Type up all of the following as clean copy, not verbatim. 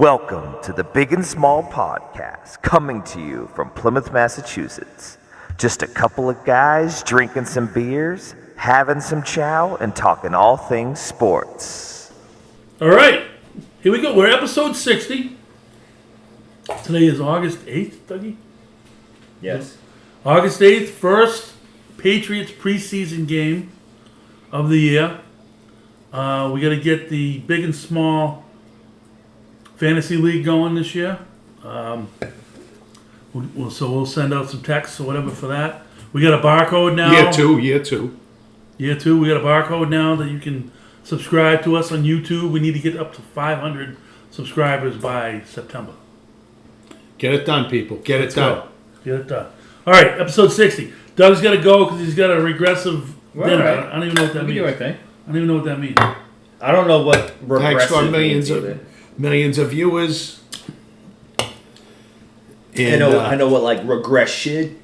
Welcome to the Big and Small Podcast, coming to you from Plymouth, Massachusetts. Just a couple of guys drinking some beers, having some chow, and talking all things sports. All right, here we go. We're episode 60. Today is August 8th, Dougie? Yes. August 8th, first Patriots preseason game of the year. We got to get the Big and Small Fantasy League going this year. So we'll send out some texts or whatever for that. We got a barcode now. Year two. Year two. We got a barcode now that you can subscribe to us on YouTube. We need to get up to 500 subscribers by September. Get it done, people. Get it done. Get it done. All right, episode 60. Doug's got to go because he's got a regressive dinner. Right. I don't even know what that means. You do our thing. I don't even know what that means. I don't know what Thanks regressive for means either. millions of viewers. I know what like regression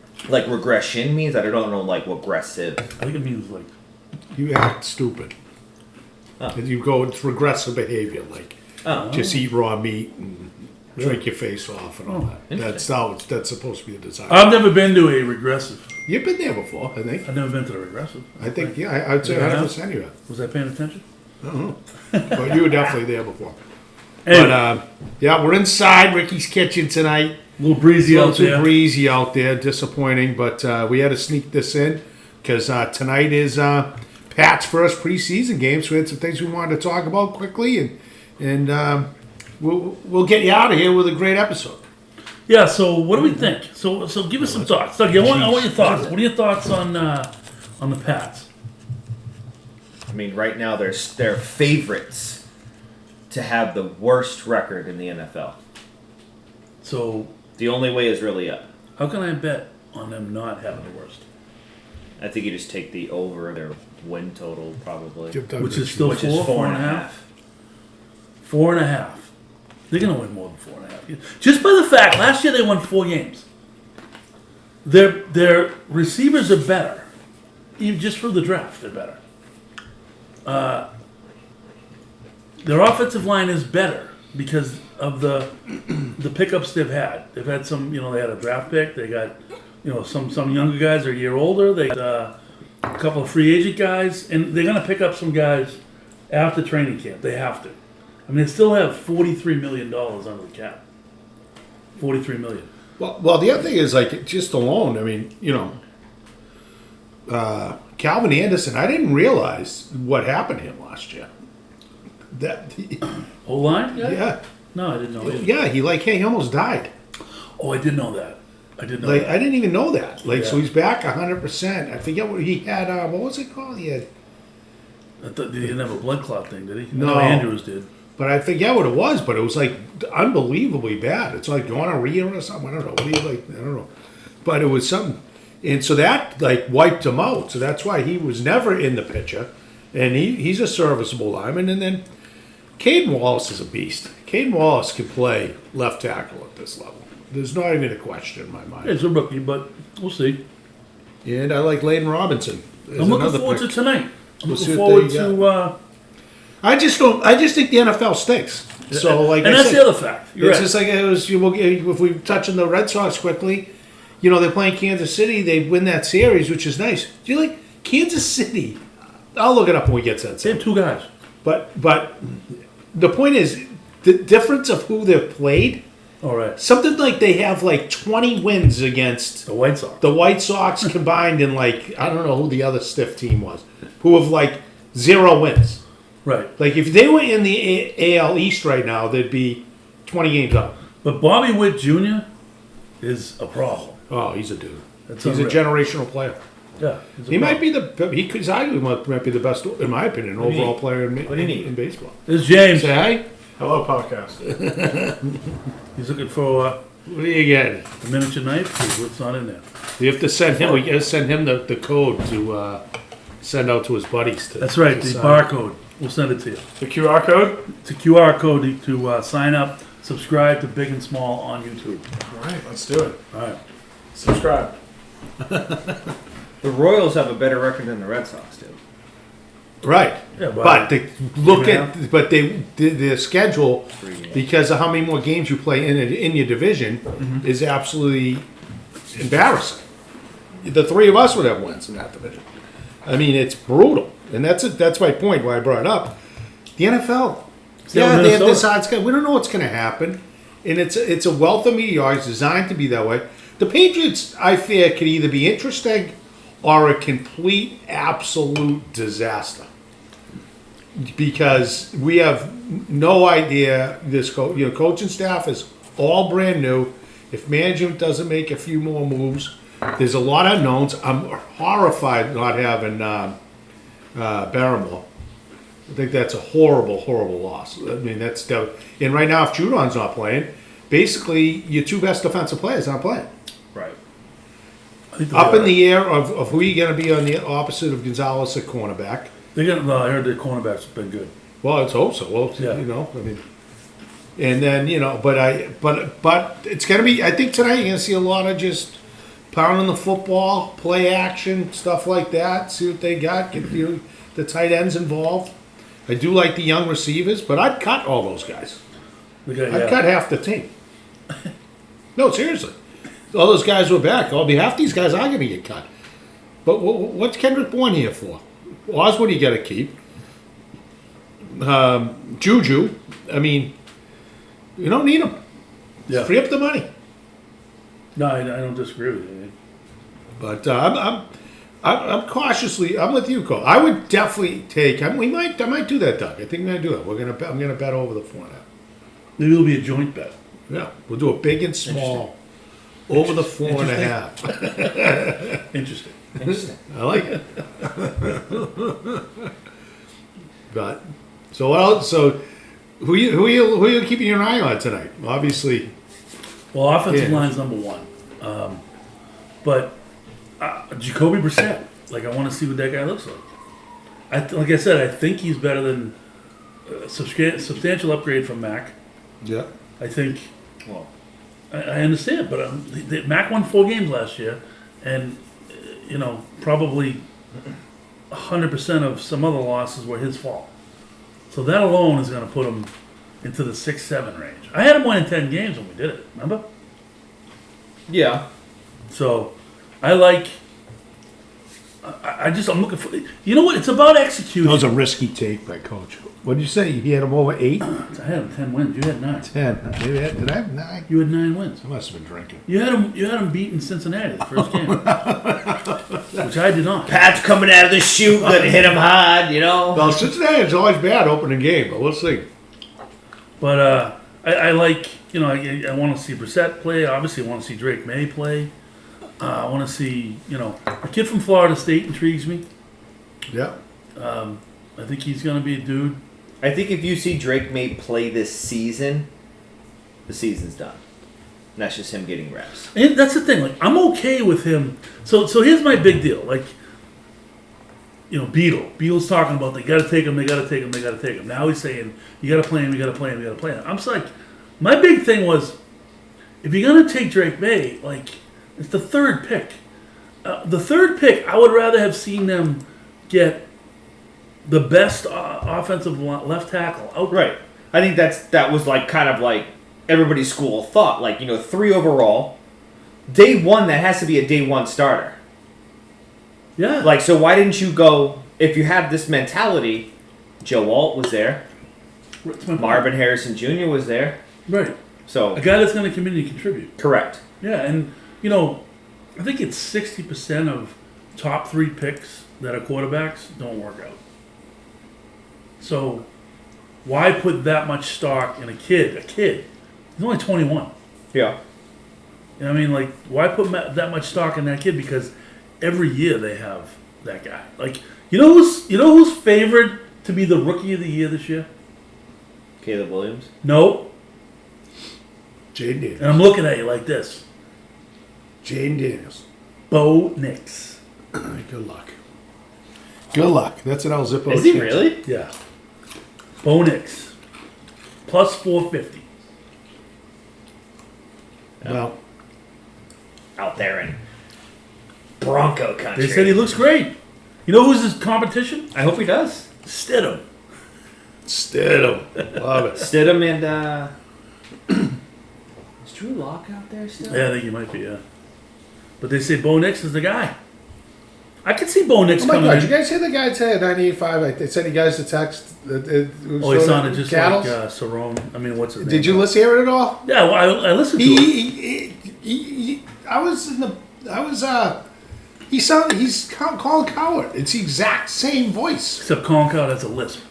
means. I don't know like regressive. I think it means like You act stupid. Oh. You go, it's regressive behavior, like just eat raw meat and drink your face off and all that. That's supposed to be the desire. I've never been to a regressive. You've been there before, I think. I've never been to the regressive. I think, yeah, I'd say 100% you have. Was I paying attention? But you were definitely there before. Anyway, But, yeah, we're inside Ricky's kitchen tonight. a little breezy A out little too there. breezy out there, disappointing, but we had to sneak this in because tonight is Pat's first preseason game, so we had some things we wanted to talk about quickly, and we'll get you out of here with a great episode. Yeah. So what do we think? So give us some thoughts. Doug, I want your thoughts. What are your thoughts on the Pats? I mean, right now they're favorites to have the worst record in the NFL. So The only way is really up. how can I bet on them not having the worst? I think you just take the over their win total probably, Which is still which is 4.5. 4.5. They're going to win more than 4.5. Just by the fact, last year they won 4 games. Their receivers are better. Even just for the draft, they're better. Their offensive line is better because of the pickups they've had. They've had some, they had a draft pick. They got, some younger guys are a year older. They got a couple of free agent guys, and they're going to pick up some guys after training camp. They have to. I mean, they still have $43 million under the cap. $43 million. Well, the other thing is, like, just alone, I mean, Calvin Anderson, I didn't realize what happened to him last year. Whole line? Yeah. No, I didn't know. Yeah, he almost died. Oh, I did know that. I did know Like, that. I didn't even know that. Like, so Yeah. he's back 100%. I forget what he had. What was it called? He had, I thought he didn't have a blood clot thing, did he? I No. know Andrews did. but I forget what it was. But it was like unbelievably bad. It's like gonorrhea or something. I don't know. What do you like? I don't know. But it was something, and so that like wiped him out. So that's why he was never in the picture, and he's a serviceable lineman. And then Caden Wallace is a beast. Caden Wallace can play left tackle at this level. There's not even a question in my mind. It's a rookie, but we'll see. And I like Layden Robinson. as I'm looking another forward pick. to tonight. I'm We'll see looking what forward they to. I just think the NFL stinks. So like, and I that's said, the other fact. You're it's right. just like it was. If we touch on the Red Sox quickly, they're playing Kansas City. They win that series, which is nice. Do you like Kansas City? I'll look it up when we get to that. They have 2 guys. But the point is the difference of who they've played. All right. Something like they have like 20 wins against The White Sox. the White Sox combined, and like I don't know who the other stiff team was, who have like 0 wins. Right. Like if they were in the AL East right now, they'd be 20 games up. But Bobby Witt Jr. is a problem. Oh, he's a dude. That's He's a unreal. generational player. Yeah. he's a He might problem. be he could arguably might be the best, in my opinion, do you overall need? player What do you need? in baseball. There's James. Say hi. Hello, podcast. He's looking for What do you get? a miniature knife. See what's not in there. You have to send him. We gotta send him the code to send out to his buddies. That's right. to The sign. barcode. We'll send it to you. The QR code? It's a QR code to sign up, subscribe to Big and Small on YouTube. All right, let's do it. All right. Subscribe. The Royals have a better record than the Red Sox do. Right. Yeah, but they look Yeah. at their schedule because of how many more games you play in your division is absolutely embarrassing. The three of us would have wins in that division. I mean, it's brutal, and that's my point why I brought it up. The NFL, Still they have Minnesota. this odd schedule. We don't know what's going to happen, and it's a wealth of meteors. It's designed to be that way. The Patriots, I fear, could either be interesting or a complete, absolute disaster. Because we have no idea. This coaching staff is all brand new. If management doesn't make a few more moves, there's a lot of unknowns. I'm horrified not having Barrymore. I think that's a horrible, horrible loss. I mean, and right now, if Judon's not playing, basically your two best defensive players aren't playing. Right. I think Up in the air of who you're going to be on the opposite of Gonzalez at cornerback. Well, I heard the cornerbacks have been good. Well, let's hope so. Well, Yeah. I mean, and then but it's gonna be. I think tonight you're gonna see a lot of just pounding the football, play action, stuff like that. See what they got. Get the tight ends involved. I do like the young receivers, but I'd cut all those guys. I'd cut half the team. No, seriously. All those guys were back. Half these guys are gonna get cut. But what's Kendrick Bourne here for? Oswald, you got to keep. Juju, I mean, you don't need him. Yeah. Free up the money. No, I don't disagree with you. But I'm cautiously. I'm with you, Cole. I would definitely take. I might do that, Doug. I think we're gonna do that. I'm gonna bet over the 4.5. Maybe it'll be a joint bet. Yeah, we'll do a big and small over the 4.5. Interesting. Interesting. I like it. But so what else? So who you keeping your eye on tonight? Obviously, Well, offensive Yeah. line's number one. But Jacoby Brissett, I want to see what that guy looks like. Like I said, I think he's better than a substantial upgrade from Mac. yeah. I think Well, I understand, but Mac won 4 games last year, and probably 100% of some other losses were his fault. So that alone is going to put him into the 6-7 range. I had him winning 10 games when we did it. Remember? yeah. So I like. I'm looking for. You know what? It's about execution. That was a risky take by Coach. What did you say? He had him over 8? I had him 10 wins. You had 9. 10. Maybe did I have 9? You had 9 wins. I must have been drinking. You had him beating Cincinnati the first game, which I did not. Pat's coming out of the chute, gonna hit him hard, Well, Cincinnati is always bad opening game, but we'll see. But I like, I want to see Brissett play. Obviously, I want to see Drake May play. I want to see, a kid from Florida State intrigues me. Yeah. I think he's going to be a dude. I think if you see Drake May play this season, the season's done. And that's just him getting reps. And that's the thing. I'm okay with him. So here's my big deal. Beadle's talking about they got to take him, they got to take him, they got to take him. Now he's saying you got to play him, you got to play him, you got to play him. I'm just like, my big thing was, if you're gonna take Drake May, it's the 3rd pick. The 3rd pick, I would rather have seen them get the best offensive left tackle out there. Right. I think that was kind of everybody's school of thought. 3 overall. Day 1, that has to be a day 1 starter. Yeah. So why didn't you go, if you have this mentality, Joe Alt was there, That's my point. Marvin Harrison Jr. was there. Right. So, A guy that's going to come in and contribute. correct. Yeah, and I think it's 60% of top 3 picks that are quarterbacks don't work out. So why put that much stock in a kid? A kid. He's only 21. Yeah. You know what I mean? Why put that much stock in that kid? Because every year they have that guy. Who's favored to be the rookie of the year this year? Caleb Williams. No. Jaden Daniels. And I'm looking at you like this. Jaden Daniels. Bo Nix. Good luck. Good luck. That's an El Zippo. Is he chance. really? Yeah. Bo Nix. Plus 450. Well, Out there in Bronco country. They said he looks great. You know who's his competition? I hope he does. Stidham. Stidham. Love it. Stidham and is Drew Lock out there still? Yeah, I think he might be, yeah. But they say Bo Nix is the guy. I could see Bo Nix Oh my coming God! in. You guys hear the guy say at 98.5? Like they sent you guys the text. Oh, he sounded just Cattles? like Cerrone. I mean, what's his name? Did you listen hear it at all? Yeah, well, I listened to it. He's Colin Coward. It's the exact same voice. Except Colin Coward has a lisp.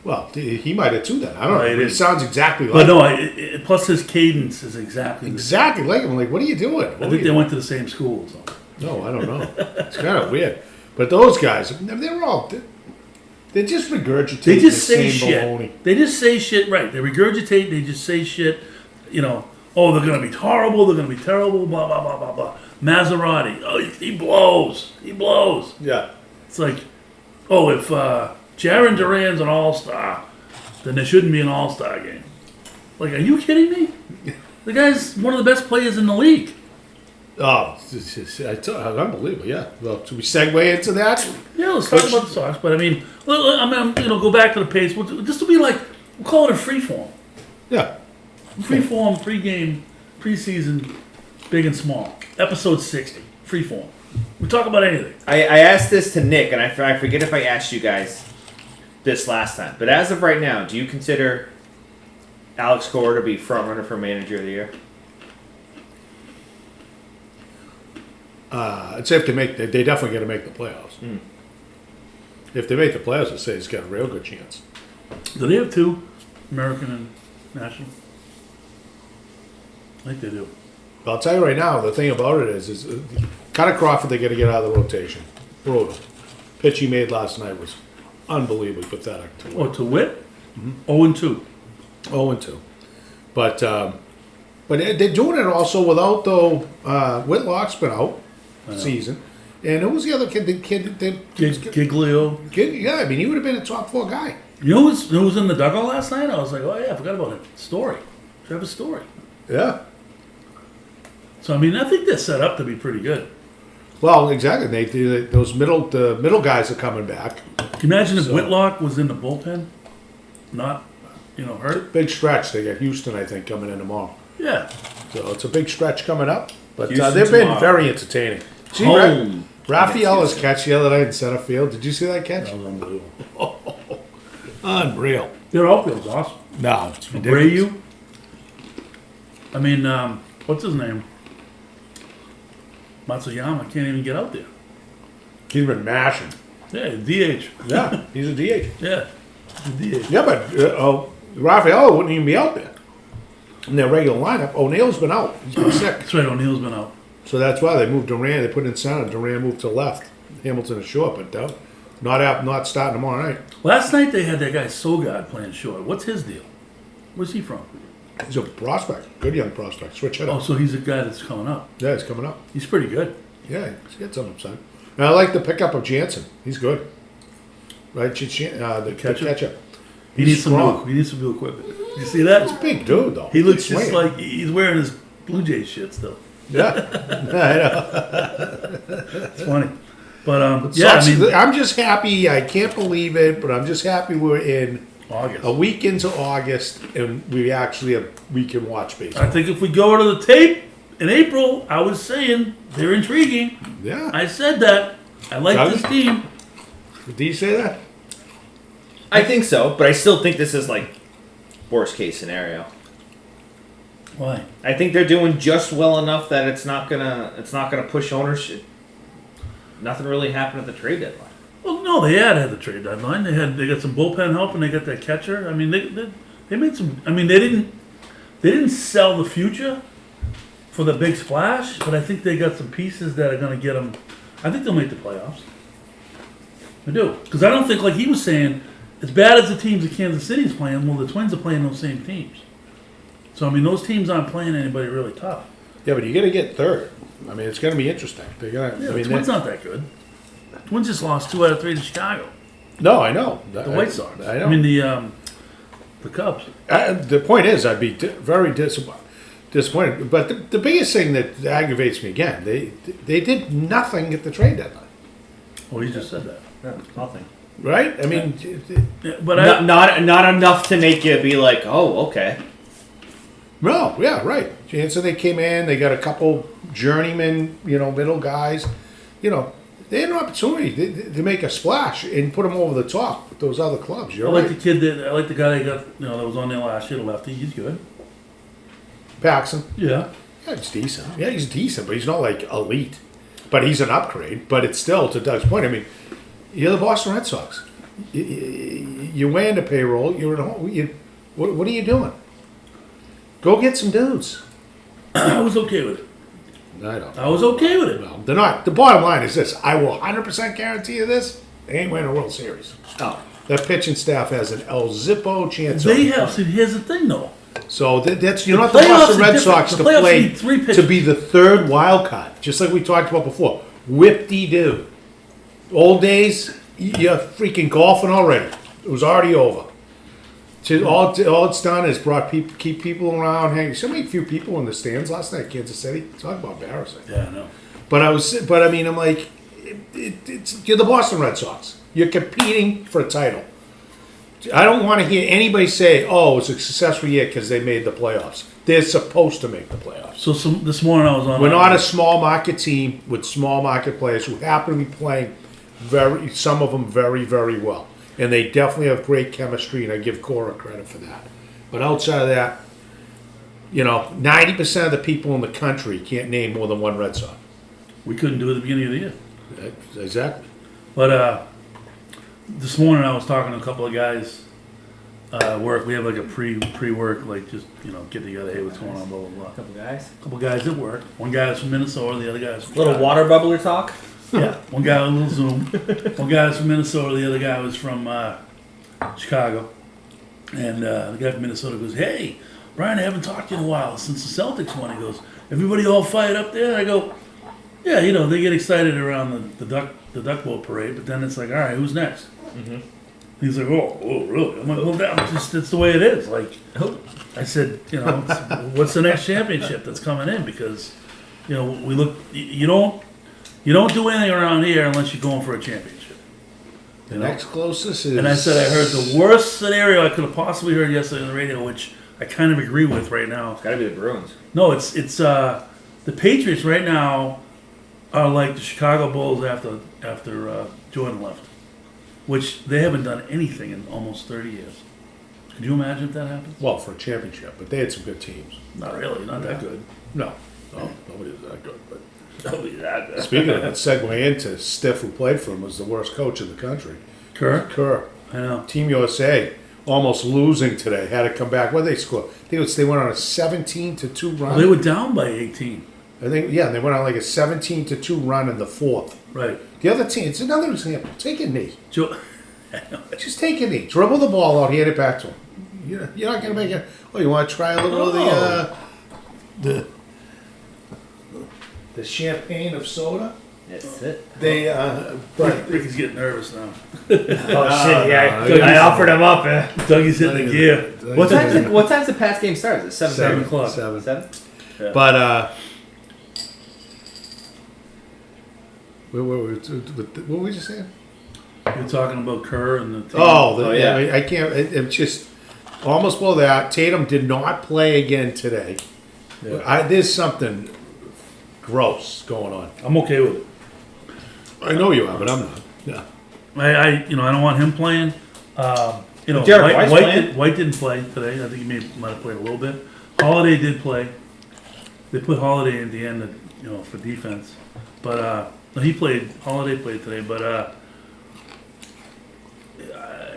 Well, he might have too then. I don't know. Right, He it- sounds exactly like But no, him. plus his cadence is exactly the same. Exactly like him. I'm like, what are you doing? I think they went to the same school. So. No, I don't know. It's kind of weird. But those guys, they're all, they're just regurgitating They just the say same shit. baloney. They just say shit, right. They regurgitate, they just say shit, you know, oh, they're going to be horrible, they're going to be terrible, blah, blah, blah, blah, blah. Maserati, oh, he blows. He blows. Yeah. It's like, oh, if Jaron Duran's an all-star, then there shouldn't be an all-star game. Like, are you kidding me? The guy's one of the best players in the league. Oh, unbelievable, yeah. Well, should we segue into that? Yeah, let's talk about the Sox. But I mean, go back to the pace. This will be like, we'll call it a free form. Yeah. Free form, pre-game, preseason, big and small. Episode 60, free form. We talk about anything. I asked this to Nick, and I forget if I asked you guys this last time. But as of right now, do you consider Alex Cora to be front runner for Manager of the Year? It's safe to make, they definitely got to make the playoffs. If they make the playoffs, I'd say he's got a real good chance. Do they have two, American and National? I think they do. But I'll tell you right now, the thing about it is Connor Crawford, they got to get out of the rotation. Brutal. Pitch he made last night was unbelievably pathetic. Oh, to Witt? 0-2. 0-2. But they're doing it also without, though, Whitlock's been out season. And who was the other kid? Giglio. Yeah, I mean, he would have been a top 4 guy. You know who was in the dugout last night? I was like, oh yeah, I forgot about it. Story. Trevor Story. Yeah. So I mean, I think they're set up to be pretty good. Well, exactly. The middle guys are coming back. Can you imagine if So- Whitlock was in the bullpen? Not, hurt? Big stretch. They got Houston, I think, coming in tomorrow. Yeah. So it's a big stretch coming up. But Houston they've been tomorrow. very entertaining. See, Home. Raphael's catch the other night in center field. Did you see that catch? That was unbelievable. Unreal. Their outfield's awesome. No, it's ridiculous. Abreu. I mean, what's his name? Matsuyama can't even get out there. He's been mashing. Yeah, DH. Yeah, he's a DH. Yeah, DH. Yeah, but Raphael wouldn't even be out there in their regular lineup. O'Neill's been out. He's been sick. That's right, O'Neill's been out. So that's why they moved Duran. They put in center. Duran moved to left. Hamilton is short, but not starting tomorrow night. Last night they had that guy Sogard playing short. What's his deal? Where's he from? He's a prospect. Good young prospect. Switch hitter. Oh, so he's a guy that's coming up. Yeah, he's coming up. He's pretty good. Yeah, he's got some upside. And I like the pickup of Jansen. He's good. Right, the catcher. He needs some new equipment. You see that? Big dude, though. He looks He's just swinging. like he's wearing his Blue Jays shit still. Yeah, I know. It's funny. But yeah, I mean, I'm just happy. I can't believe it, but I'm just happy we're in August. a week into August and we can watch baseball. I think if we go to the tape in April, I was saying they're intriguing. Yeah. I said that. I like this team. Did you say that? I think so, but I still think this is like worst case scenario. Why? I think they're doing just well enough that it's not gonna push ownership. Nothing really happened at the trade deadline. Well, no, they had the trade deadline. They got some bullpen help and they got that catcher. I mean, they made some. I mean, they didn't sell the future for the big splash, but I think they got some pieces that are going to get them. I think they'll make the playoffs. I do, because I don't think, like he was saying, as bad as the teams that Kansas City's playing, well, the Twins are playing those same teams. So I mean, those teams aren't playing anybody really tough. Yeah, but you got to get third. I mean, it's going to be interesting. They're gonna. Yeah, I mean, the Twins not that good. Twins just lost 2 out of 3 to Chicago. No, I know. The White Sox. I know. I mean the Cubs. The point is, I'd be very disappointed. But the biggest thing that aggravates me again, they did nothing at the trade deadline. Oh, you just said that. No, nothing. right? I mean, Yeah, but I, Not enough to make you be like, oh, okay. no, yeah, right. And so they came in, they got a couple journeyman, middle guys. They had an opportunity to make a splash and put them over the top with those other clubs. I You're like right. the kid that I like the guy that got that was on there last year, the lefty. He's good. Paxson. Yeah. Yeah, he's decent. Yeah, he's decent, but he's not like elite. But he's an upgrade. But it's still, to Doug's point, I mean, you're the Boston Red Sox. You're weighing the payroll. You're at home. What are you doing? Go get some dudes. I was okay with it. I don't. I was okay with it. No, they're not. The bottom line is this: I will 100% guarantee you this: they ain't winning a World Series. Oh. That pitching staff has an El Zippo chance. They of have. See, here's the thing, though. So that's you're not The the playoffs Boston are Red different. Sox The to playoffs play need three to pitchers. be the third wild card, just like we talked about before. Whip-de-doo. Old days, you're freaking golfing already. It was already over. All it's done is keep people around. Hanging. So many few people in the stands last night, Kansas City. Talk about embarrassing. Yeah, I know. But I mean, I'm like, you're the Boston Red Sox. You're competing for a title. I don't want to hear anybody say, "Oh, it's a successful year because they made the playoffs." They're supposed to make the playoffs. So this morning I was on. We're not a small market team with small market players who happen to be playing some of them very, very well, and they definitely have great chemistry, and I give Cora credit for that. But outside of that, 90% of the people in the country can't name more than one Red Sox. We couldn't do it at the beginning of the year. Exactly. But this morning I was talking to a couple of guys at work. We have like a pre-work, like just get together. Hey, what's going on? Blah blah blah. Couple guys. A couple guys at work. One guy is from Minnesota. The other guy is from Little Chicago. water bubbler talk. Yeah, one guy with a little Zoom. One guy was from Minnesota. The other guy was from Chicago. And the guy from Minnesota goes, "Hey, Brian, I haven't talked to you in a while since the Celtics won." He goes, "Everybody all fired up there?" And I go, "Yeah, they get excited around the duck boat parade, but then it's like, all right, who's next?" Mm-hmm. He's like, "Oh, really?" I'm like, "Well, it's the way it is." Like, I said, what's the next championship that's coming in? Because, we look, you don't do anything around here unless you're going for a championship. The next closest is. And I said I heard the worst scenario I could have possibly heard yesterday on the radio, which I kind of agree with right now. It's got to be the Bruins. No, it's the Patriots right now are like the Chicago Bulls after Jordan left, which they haven't done anything in almost 30 years. Could you imagine if that happens? Well, for a championship, but they had some good teams. Not really, not that good. No, nobody was that good. But Nobody that good. speaking of that, segue into Stiff, who played for him, was the worst coach in the country. Kerr? Kerr. I know. Team USA almost losing today. Had to come back. What did they score? I think they went on a 17-2 run. Well, they were down by 18. I think they went on like a 17-2 run in the fourth. Right. The other team. It's another example. Take a knee. Joe, Just take a knee. Dribble the ball out. Hand it back to him. You're not going to make it. Oh, you want to try a little of the champagne of soda? That's it. They Ricky's getting nervous now. Oh shit! Yeah, no, I offered him up. Dougie's hitting the gear. What time's the Pats game start? Is it 7 o'clock. 7. 7? But what were we just saying? You're talking about Kerr and the team. Oh, yeah. I can't. It's just almost below that. Tatum did not play again today. There's something gross going on. I'm okay with it. I know you are, but I'm not. Yeah. I don't want him playing. Jared Weiss playing? White didn't play today. I think he might have played a little bit. Holiday did play. They put Holiday in the end, for defense. But he played. Holiday played today. But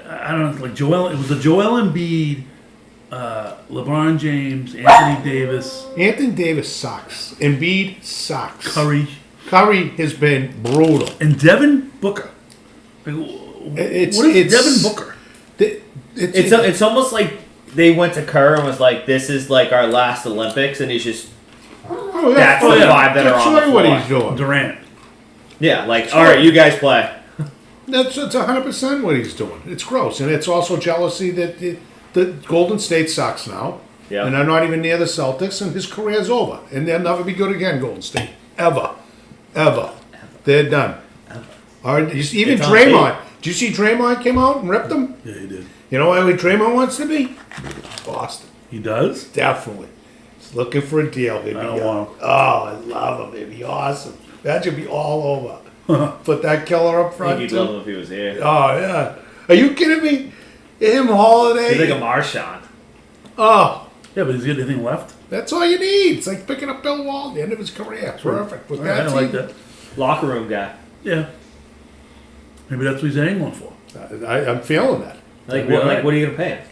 I don't know. Like Joel, it was the Joel Embiid, LeBron James, Anthony Davis, Anthony Davis sucks. Embiid sucks. Curry, has been brutal. and Devin Booker. Like, what is Devin Booker? It's almost like they went to Kerr and was like, "This is like our last Olympics," and he's just that's the vibe that are on the That's what floor. he's doing. Durant. Yeah, like, all right, you guys play. That's 100% what he's doing. It's gross, and it's also jealousy that the Golden State sucks now, Yeah. and they're not even near the Celtics, and his career's over, and they'll never be good again. Golden State, ever, they're done. Or even It's on Draymond. Did you see Draymond came out and ripped him? Yeah, he did. You know where Draymond wants to be? Boston. He does? Definitely. He's looking for a deal. It'd I be, don't want him. Oh, I love him. It'd be awesome. That should be all over. Put that killer up I front. think you'd too. love him if he was here. Oh, yeah. Are you kidding me? Him, Holiday. He's like a Marshawn. Oh, Yeah, but has he got anything left? that's all you need. It's like picking up Bill Wall at the end of his career. Perfect. With All right, that I like team. that. Locker room guy. Yeah. Maybe that's what he's angling for. I'm feeling that. Like, Yeah, what, right. like, what are you going to pay him?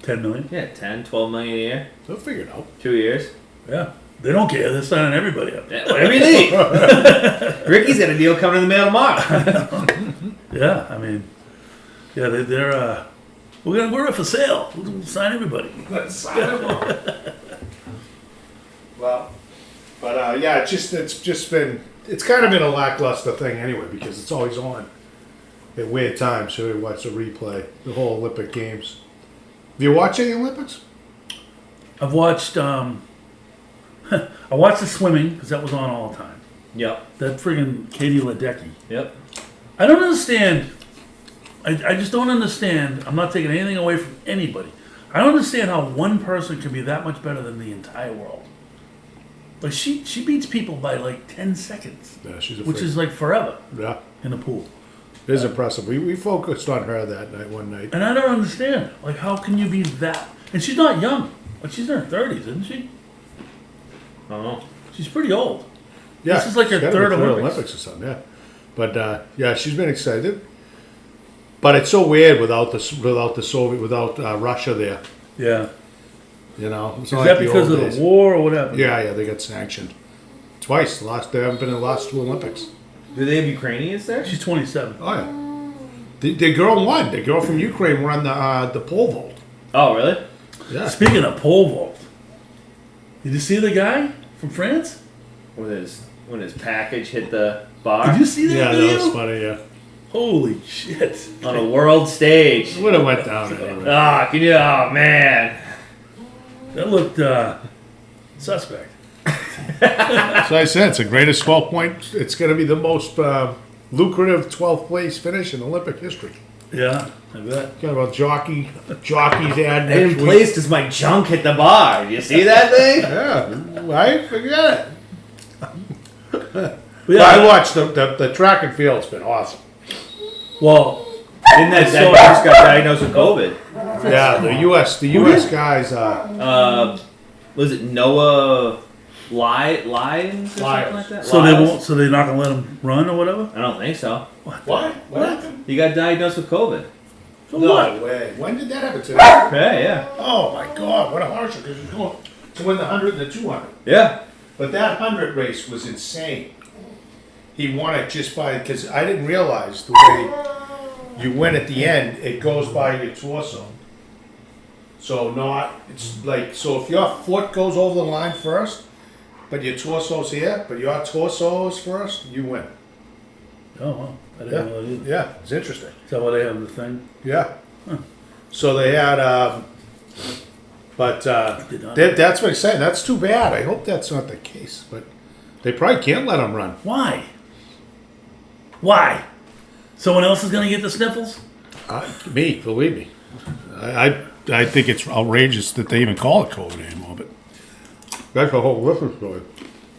10 million? Yeah, 10, 12 million a year. They'll figure it out. 2 years. Yeah. They don't care. They're signing everybody up. Yeah, whatever you need. Ricky's got a deal coming in the mail tomorrow. Yeah, I mean, yeah, they're we're up for sale. We'll sign everybody. Let's sign him up. Well, but yeah, it's kind of been a lackluster thing anyway because it's always on at weird times. So you watch the replay, the whole Olympic games. Have you watched any Olympics? I've watched I watched the swimming because that was on all the time. Yep. That friggin' Katie Ledecky. Yep. I don't understand. I just don't understand. I'm not taking anything away from anybody. I don't understand how one person can be that much better than the entire world. Like she beats people by like 10 seconds, Yeah, she's a which freak. is like forever Yeah, in the pool. it is impressive. We focused on her that night, one night. And I don't understand. Like, how can you be that? And she's not young. Like, she's in her 30s, isn't she? I don't know. She's pretty old. Yeah, This is like her she's gotta be third third Olympics. or something. Yeah, but yeah, she's been excited. But it's so weird without Russia there. Yeah. You know, it's Is not that like the because old of days. the war or what happened? Yeah, they got sanctioned twice. They haven't been in the last two Olympics. Do they have Ukrainians there? She's 27. Oh yeah, the girl won. The girl from Ukraine won the pole vault. Oh, really? Yeah, Speaking of pole vault, did you see the guy from France? When his package hit the bar Did you see that yeah, video? that was funny. Yeah, Holy shit. on a world stage. would have went down anyway. Ah, can you? Oh man. That looked suspect. So I said it's the greatest 12 point. It's going to be the most lucrative 12th place finish in Olympic history. Yeah, I bet. Kind of a jockey's ad I next didn't week. place because my junk hit the bar. Did you see that thing? Yeah, right. Forget it. Yeah, I watched the track and field. It's been awesome. well, Didn't that just got diagnosed with COVID? Yeah, the U.S. guys. Was it Noah Lyons or something like that? so Lyles? they're not gonna let him run or whatever. I don't think so. What? What happened? He got diagnosed with COVID. So what? way. When did that happen today? Yeah, yeah, Oh my God! What a harsher because he's going to win the 100 and the 200. yeah. But that 100 race was insane. He won it just by because I didn't realize the way you win at the end. It goes by your torso. So it's like so if your foot goes over the line first, but your torso's here, but your torso is first, you win. Oh, well, I didn't know that either. Yeah, it's interesting. Is that why they have the thing? Yeah. So they had, but Did not. that's what he's saying. That's too bad. I hope that's not the case, but they probably can't let him run. Why? Why? Someone else is gonna get the sniffles? Me, believe me. I think it's outrageous that they even call it COVID anymore, but that's a whole different story.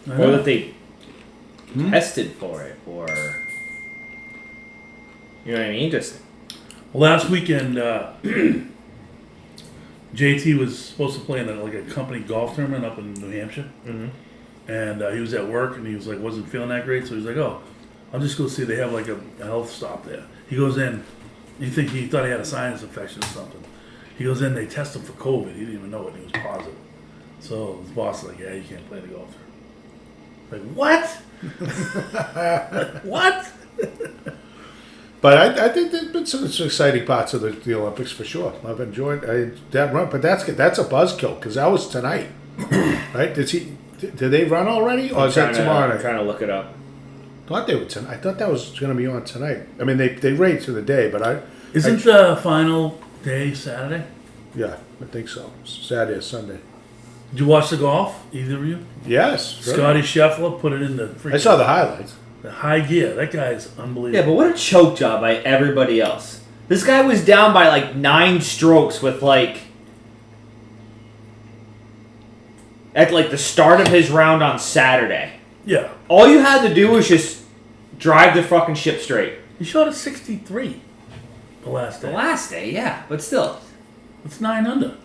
Or that they tested for it, or you know what I mean? Just Last weekend, JT was supposed to play in a company golf tournament up in New Hampshire, and he was at work and he was like wasn't feeling that great, so he was like, "Oh, I'll just go see. They have like a health stop there." He goes in. He thought he had a sinus infection or something. He goes in. They test him for COVID. He didn't even know it. He was positive. So his boss is like, "Yeah, you can't play the golf tournament." Like what? What? But I think there's been some exciting parts of the Olympics for sure. I've enjoyed that run, but that's a buzzkill because that was tonight, right? Did they run already, or is that tomorrow I'm night? trying to look it up. Thought they would tonight. I thought that was going to be on tonight. I mean, they rate through the day, but Isn't the final day Saturday? yeah, I think so. Saturday or Sunday. Did you watch the golf? Either of you? Yes, Scotty Scheffler put it in the freaking. I saw the highlights. The high gear. That guy's unbelievable. Yeah, but what a choke job by everybody else. This guy was down by like 9 strokes with like at like the start of his round on Saturday. Yeah. All you had to do was just drive the fucking ship straight. He shot a 63 the last The day. last day, yeah, but still. It's 9 under.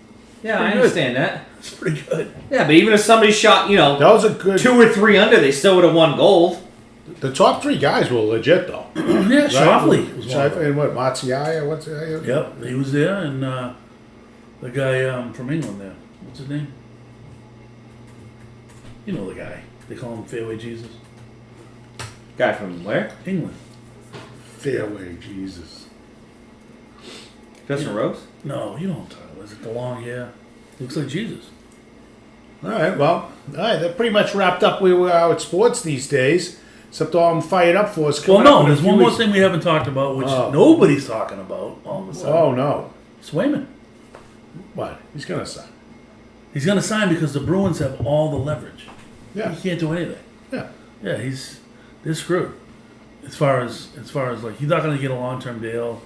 Yeah, Pretty I good. understand that. That's pretty good. Yeah, but even if somebody shot, That was a good. 2 or 3 under, they still would have won gold. The top 3 guys were legit though. Yeah, Shoffley was one of them. And what, Matsuya? What's Yep, he was there, and the guy from England there. What's his name? You know the guy. They call him Fairway Jesus. Guy from where? England. Fairway, Jesus. Justin Rose? No, you know what I'm talking about. Is it the long hair? Looks like Jesus. All right, that pretty much wrapped up where we are with sports these days. Except all I'm fired up for is Well, coming up no, in a there's few one more weeks. thing we haven't talked about, which Oh. nobody's talking about all of a sudden. Oh no, Swayman. what? He's gonna sign. He's going to sign because the Bruins have all the leverage. Yeah, He can't do anything. yeah. Yeah, they're screwed. As far as like he's not going to get a long-term deal.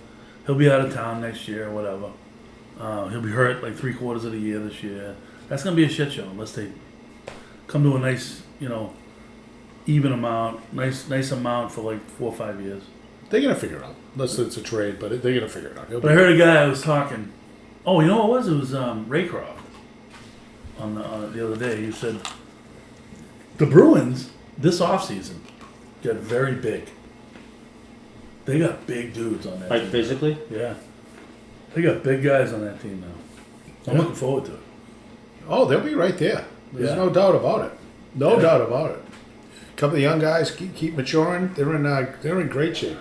He'll be out of town next year or whatever. He'll be hurt like 3/4 of the year this year. That's going to be a shit show unless they come to a nice, even amount, nice amount for like 4 or 5 years. They're gonna figure it out. Unless it's a trade, but they're gonna figure it out. He'll But I heard a guy I was talking. Oh, you know what it was? It was Raycroft on the other day. He said the Bruins this offseason got very big. They got big dudes on that Like team. physically? Yeah. They got big guys on that team now. I'm Yeah. looking forward to it. Oh, they'll be right there. There's Yeah. no doubt about it. No Yeah. doubt about it. A couple of young guys keep maturing. They're in great shape.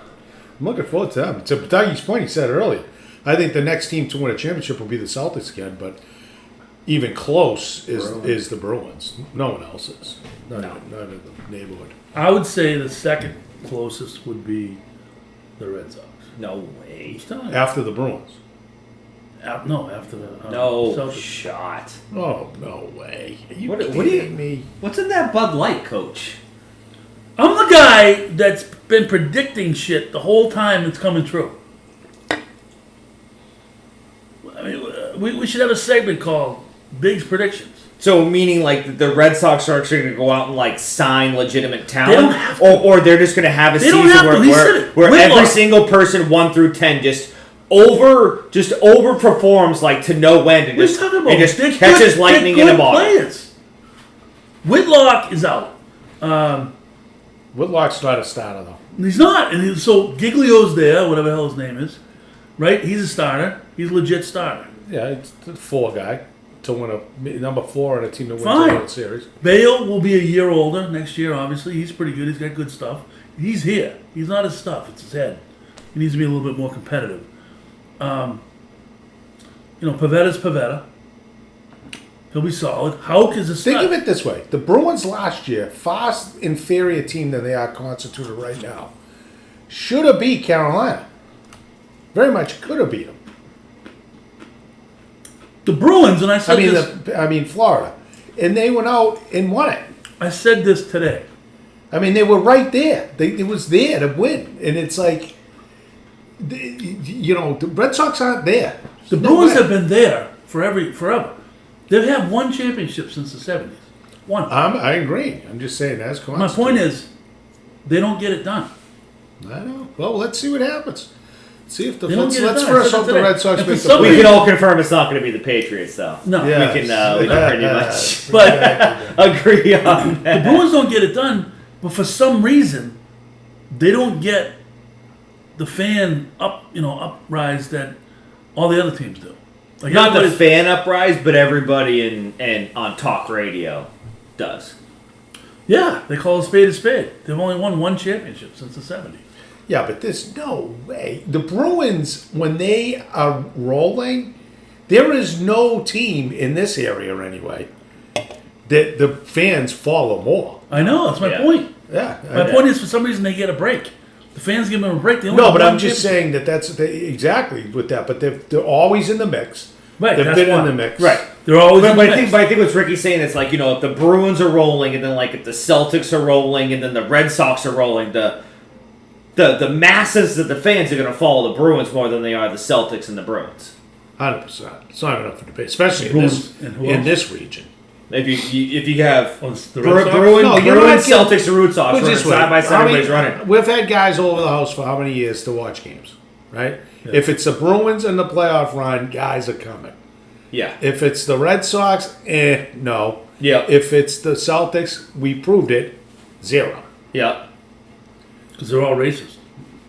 I'm looking forward to them. To Dougie's point, he said earlier, I think the next team to win a championship will be the Celtics again, but even close is the Bruins. No one else is. Not in the neighborhood. I would say the second closest would be the Red Sox. No way. Just telling you. After the Bruins. No, after the No Celtics. shot. Oh, no way. Are you What do you- kidding me? What's in that Bud Light, Coach? I'm the guy that's been predicting shit the whole time it's coming true. I mean, we should have a segment called Big's Predictions. So meaning like the Red Sox are actually going to go out and like sign legitimate talent, They don't have to. or they're just going to have a They don't season have to. He said it. where every Whitlock. single person 1 through 10 just overperforms like to no end and What are you just, talking about? and just They're catches good- lightning they're in a good bottle. players. Whitlock is out. Whitlock's not a starter, though. He's not. So Giglio's there, whatever the hell his name is. Right? He's a starter. He's a legit starter. Yeah, it's the 4 guy to win a number 4 on a team that wins Fine. a World Series. Bale will be a year older next year, obviously. He's pretty good. He's got good stuff. He's here. He's not his stuff. It's his head. He needs to be a little bit more competitive. Pavetta's Pavetta. He'll be solid. Hauk is a Think stud. of it this way: the Bruins last year, far inferior team than they are constituted right now, should have beat Carolina. Very much could have beat them. The Bruins, and I said I mean Florida, and they went out and won it. I said this today. I mean, they were right there. It was there to win, and it's like, the Red Sox aren't there. The No Bruins way. have been there forever. They've had one championship since the 70s. One. I agree. I'm just saying that's My constituted. point is, they don't get it done. I know. Well, let's see what happens. See if the They don't let's, get it let's done. I first said hope the today. Red Sox If make for the some We reason- can all confirm it's not going to be the Patriots, though. No. Yeah. We can pretty much But agree on the that. Bruins don't get it done, but for some reason, they don't get the fan uprise that all the other teams do. Like Not the everybody's- fan uprise, but everybody in on talk radio does. Yeah, they call a spade a spade. They've only won one championship since the 70s. Yeah, but there's no way. The Bruins, when they are rolling, there is no team in this area anyway that the fans follow more. I know, that's my Yeah. point. Yeah. My point is, for some reason, they get a break. The fans give them a break. They only No, won but I'm one just championship. saying exactly with that. But they're always in the mix. Right, They've that's been in why. the mix. Right. They're always But, in but, the I think, mix. but I think what Ricky's saying is like, if the Bruins are rolling, and then like if the Celtics are rolling, and then the Red Sox are rolling, the masses of the fans are going to follow the Bruins more than they are the Celtics and the Bruins. 100%. It's not even up for debate, especially Bruins and who in else? this region. If you have Oh, it's the Red Sox? Bruins, No, you're Bruins, not Celtics, and Red Sox Put it running this way, side by side, how many- everybody's running. We've had guys all over the house for how many years to watch games, right? If it's the Bruins and the playoff run, guys are coming. Yeah. If it's the Red Sox, no. Yeah. If it's the Celtics, we proved it, 0. Yeah. Because they're all racist.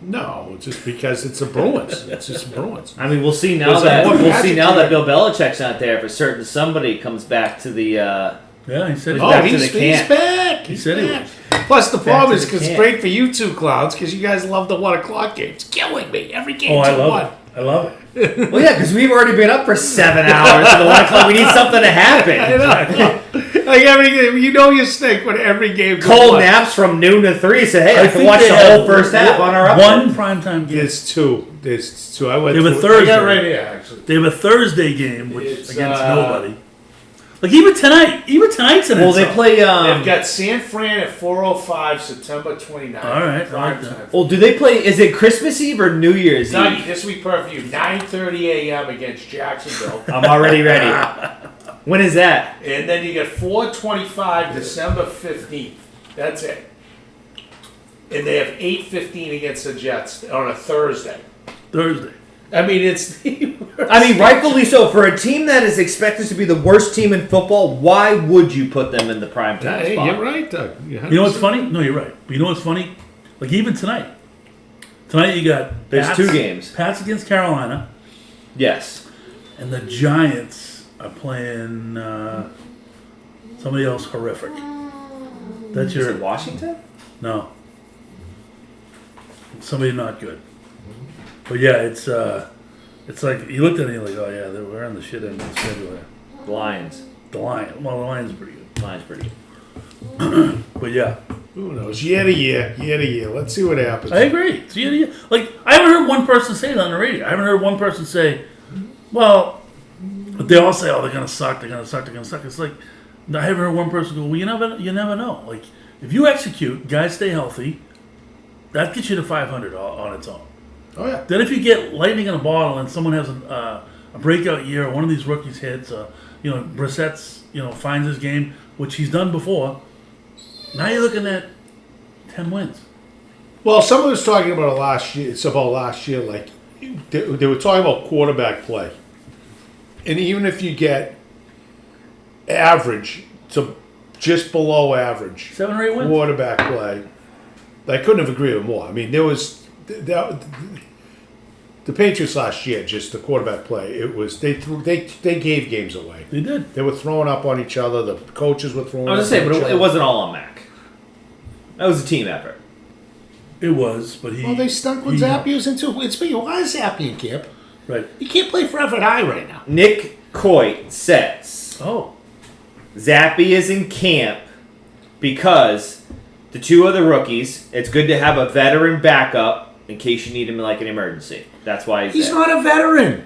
No, just because it's the Bruins. It's just Bruins. I mean, we'll see now There's a that more we'll see magic now to that it. Bill Belichick's not there. If a certain somebody comes back to the, Yeah, he said. Oh, Oh, back to he's the camp. back. He said he back. was. Plus, the problem to is the because it's camp. great for you two clowns because you guys love the 1 o'clock games. It's killing me. Every Oh, game's I at love 1. it. I love it. well, yeah, because we've already been up for 7 hours at the 1 o'clock. We need something to I happen. know. Like every game, you know you stink when every game. Cold naps from noon to 3. So hey, I can think watch they the have whole first half on our one upload. primetime game. There's 2. There's 2. I went. They have a through- Thursday. I got it right here actually. They have a Thursday game, which It's, against uh, nobody. Like even tonight's an Well, they insult. play. They've got San Fran at 4:05, September 29th. All right, I like Prime that. time. Well, do they play? Is it Christmas Eve or New Year's Dougie, Eve? this week perfect for you. 9:30 a.m. against Jacksonville, I'm already ready. When is that? and then you get 4:25 December 15th. That's it. And they have 8:15 against the Jets on a Thursday. Thursday. I mean, it's. I mean, rightfully so. For a team that is expected to be the worst team in football, why would you put them in the prime time Hey, spot? you're right, Doug. You know what's funny? No, you're right. But you know what's funny? Like even tonight. Tonight you got There's Pats, 2 games. Pats against Carolina, Yes. and the Giants are playing somebody else horrific. That's Is your it Washington? no. Somebody not good. But yeah, it's like you looked at it and you're like, oh yeah, we're on the shit end of the schedule there. Lions. The Lion. Well, the Lion's pretty good. Lions pretty good. But yeah, Who knows? Year to year, year to year. Let's see what happens. I agree. So like I haven't heard one person say that on the radio. I haven't heard one person say, well, but they all say, oh, they're gonna suck. They're gonna suck. They're gonna suck. It's like I haven't heard one person go, well, you never know. Like if you execute, guys stay healthy. That gets you to 500 on its own. Oh yeah. Then if you get lightning in a bottle and someone has a breakout year, or one of these rookies hits, Brissett's finds his game, which he's done before. Now you're looking at 10 wins. Well, someone was talking about it last year. It's about last year. Like they were talking about quarterback play, and even if you get average to just below average 7 or 8 wins. quarterback play, I couldn't have agreed with more. I mean, there was the Patriots last year. Just the quarterback play. It was they gave games away. They did. They were throwing up on each other. The coaches were throwing. I was up just saying, on but each it other. wasn't all on Mac. That was a team effort. It was, but he. Well, they stunk when he- Zappy was into. It's me. Why is Zappy in camp? Right. He can't play for Everett High right now. Nick Coit says Oh. Zappy is in camp because the 2 other rookies, it's good to have a veteran backup in case you need him in like an emergency. That's why He's there. not a veteran.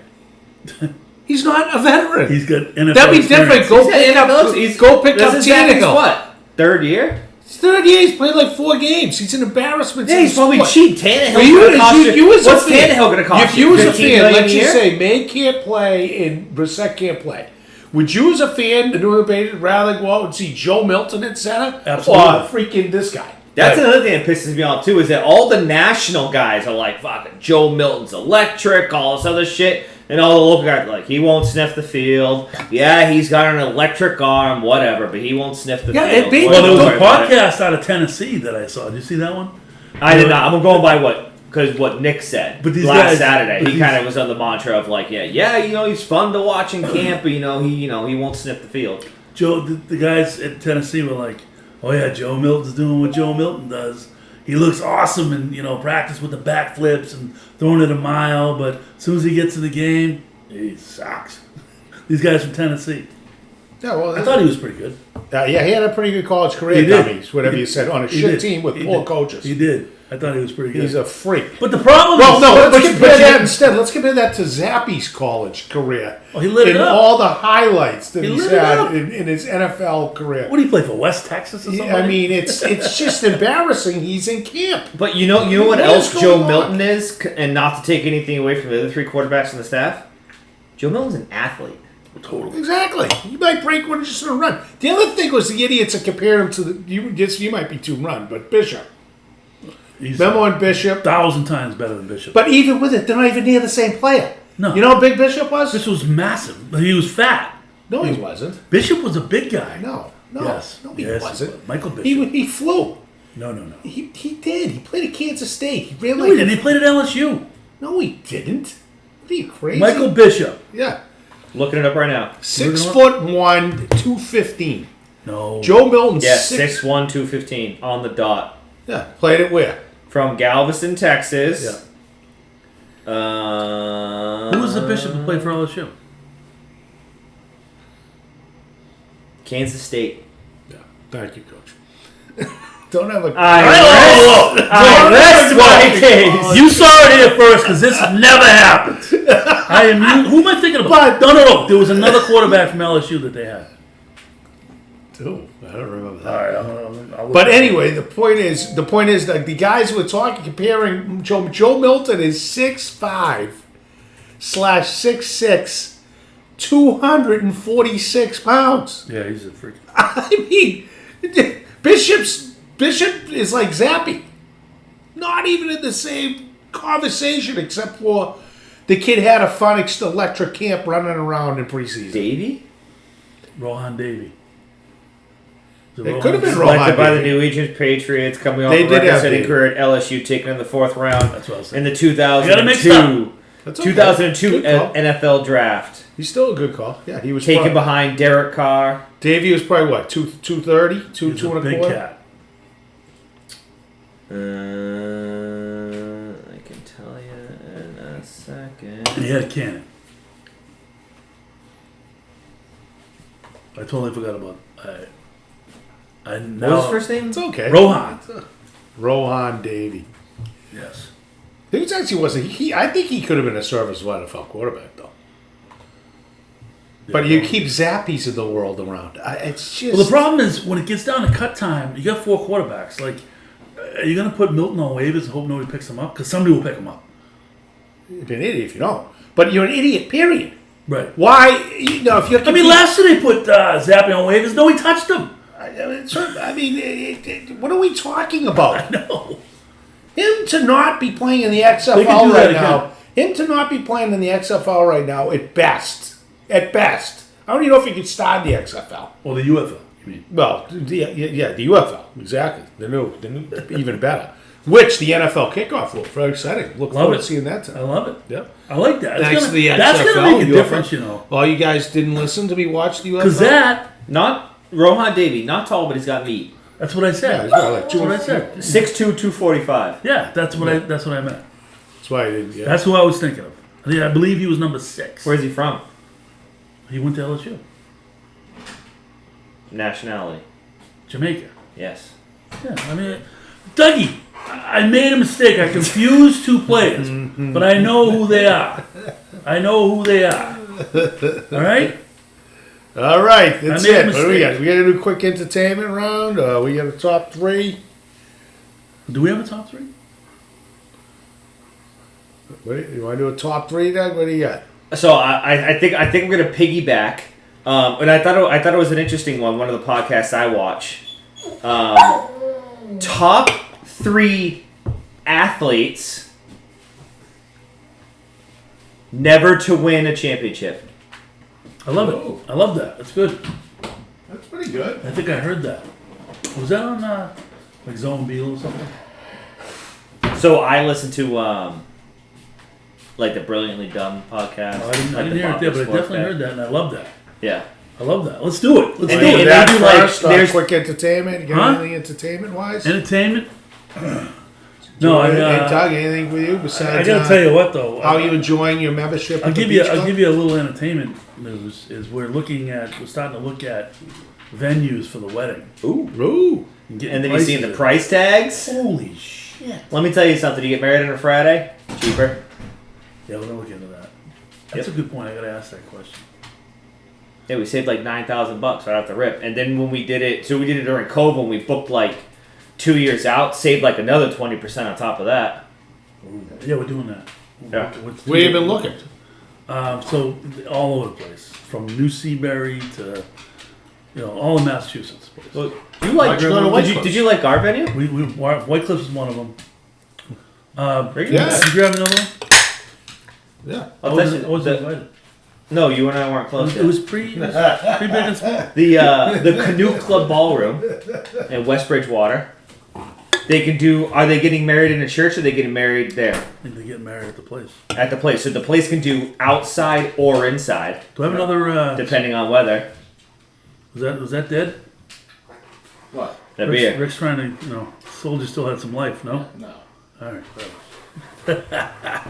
He's not a veteran. He's got NFL That'd be experience. different. Go He's pick had up. NFL he's- Go pick this up is Zappy's Tannehill. what? 3rd year? He's 30 years. Played like 4 games. He's an embarrassment. Yeah, to he's the probably sport. cheap. Tannehill For you, gonna cost you. as a What's fan, Tannehill going to cost If you as a 15 fan, million let's a just year? say May can't play and Brissett can't play. Would you as a fan, the New England Patriots, rather go out and see Joe Milton at center? Absolutely. Or freaking this guy? That's Right. another thing that pisses me off too, is that all the national guys are like, fucking Joe Milton's electric, all this other shit, and all the local guys are like, he won't sniff the field. Yeah, he's got an electric arm, whatever, but he won't sniff the Yeah, field. it beat- Well, there was Don't a worry about it. podcast out of Tennessee that I saw. Did you see that one? I did not. I'm going by what Nick said. But these last guys- Saturday, but he these- kind of was on the mantra of like, he's fun to watch in camp, but he won't sniff the field. Joe, the guys at Tennessee were like, "Oh yeah, Joe Milton's doing what Joe Milton does. He looks awesome and practice with the backflips and throwing it a mile, but as soon as he gets to the game, he sucks." These guys from Tennessee. Yeah, well, I thought he was pretty good. yeah, he had a pretty good college career. He did. Dummies, whatever He- you said, on a he shit did. team with He poor did. coaches. He did. I thought he was pretty good. He's a freak. But the problem Well, is, no, let's but compare you- that instead. Let's compare that to Zappy's college career. Oh, he lit it and up. all the highlights that He he's lit it had up. in his NFL career. What do you play for, West Texas or something? I mean, it's just embarrassing. He's in camp. But you know what What else is Joe going on? Milton is, and not to take anything away from the other 3 quarterbacks on the staff. Joe Milton's an athlete. totally. Exactly. You might break one just in a run. The other thing was the idiots that compared him to the. You might be too run, but Bishop. He's Memo and Bishop. 1,000 times better than Bishop. But even with it, they're not even near the same player. No. You know how big Bishop was? Bishop was massive. He was fat. No, he wasn't. Bishop was a big guy. No. Yes. No, he Yes, wasn't. Michael Bishop. He flew. No. He did. He played at Kansas State. He ran No, like. he didn't. He played at LSU. No, he didn't. What are you crazy? Michael Bishop. Yeah. Looking it up right now. 6'1", 215. No. Joe Milton. Yeah, 6'1", 215 on the dot. Yeah. Played it where? From Galveston, Texas. Yeah. Who was the Bishop who played for LSU? Kansas State. Yeah. Thank you, Coach. Don't have a. I rest my case. You saw it here first because this never happens. Who am I thinking about? But- No. There was another quarterback from LSU that they had. Oh, I don't remember that. All right, I'll look But it up. anyway, the point is that the guys we're talking, comparing Joe Milton is 6'5/6'6", 246 pounds. Yeah, he's a freak. I mean, Bishop is like Zappy. Not even in the same conversation, except for the kid had a fun electric camp running around in preseason. Davey? Rohan Davey. It could have been Selected by the Davey. New England Patriots, coming off They a did have record-setting Davey. career at LSU, taken in the 4th round That's what I was in saying. the You gotta mix 2002 That's okay. 2002 Good call. NFL draft. He's still a good call. Yeah, he was Taken probably, behind Derek Carr. Davey was probably what 230, two He's two a and a big quarter. cat. I can tell you in a second. And he had a cannon. I totally forgot about. I What now was his first name? It's okay. Rohan. Rohan Davey. Yes. He was actually wasn't he? I think he could have been a serviceable NFL quarterback though. But you keep Zappies of the world around. It's just. Well, the problem is when it gets down to cut time, you got 4 quarterbacks. Like, are you going to put Milton on waivers and hope nobody picks him up? Because somebody will pick him up. You're an idiot if you don't. But you're an idiot. Period. Right. Why? If you're. I mean, last year they put Zappy on waivers. No, he touched him. What are we talking about? No. Him to not be playing in the They XFL can do that right again. now. Him to not be playing in the XFL right now. At best. At best. I don't even know if he could start the XFL. Or the UFL, you mean. Well, the UFL, exactly. The new, even better. Which the NFL kickoff look very exciting. Look Love forward it. to seeing that. I love it. Yep. I like that. Thanks to the That's XFL, going to make a UFL. difference, you know. All you guys didn't listen to me watch the UFL. Because Not Rohan Davey. Not tall, but he's got meat. that's what I Yeah, said. he's got like That's what I said. 6'2", 245. Yeah, that's what I meant. That's why I didn't. Yeah. That's who I was thinking of. I believe he was number 6. Where's he from? He went to LSU. Nationality. Jamaica. Yes. Yeah, I mean, Dougie, I made a mistake. I confused 2 players, but I know who they are. All right? All right, that's I made a it. What do we mistake. got? We got to do a quick entertainment round. We got a top 3. Do we have a top 3? You want to do a top 3, Doug? What do you got? So I think we're gonna piggyback, and I thought it was an interesting one. One of the podcasts I watch, top 3 athletes never to win a championship. I love it. I love that. That's good. That's pretty good. I think I heard that. Was that on like Zone Beal or something? So I listen to like the Brilliantly Dumb podcast. I didn't like the hear it there, Bob but I Sports definitely guy. heard that, and I love that. Yeah. I love that. Let's do it. Let's And do they- it. and that do, like, first, there's- quick entertainment. You got Huh? anything entertainment wise? Entertainment? No, Hey, I Doug, anything with you besides? gotta tell you what though. how you enjoying your membership? I'll at the give you Beach Club? a little entertainment news. Is we're starting to look at venues for the wedding. Ooh. Ooh. getting And then you see prices the in. price tags. Holy sh! Let me tell you something. You get married on a Friday, cheaper. Yeah, we're gonna look into that. That's a good point. I gotta ask that question. Yeah, we saved like $9,000 right off the rip. And then when we did it, so we did it during COVID when we booked like 2 years out, saved like another 20% on top of that. Yeah, we're doing that. Yeah. Where you been looking? So all over the place, from New Seabury to, all in Massachusetts. Well, you like? Why'd you go to White Did Cliffs? you like our venue? White Cliffs is one of them. Yeah. Did you have another one? Yeah. I'll I tell wasn't you, invited. no, you and I weren't close It yet. was pretty big and small. The Canoe Club Ballroom in West Bridgewater. They can do. Are they getting married in a church or are they getting married there I think they get married at the place. at the place? So the place can do outside or inside, Do I have another? depending on weather. Was that dead? What? That'd be it. Rick's trying to, soldier still had some life, no? No. All right. whatever.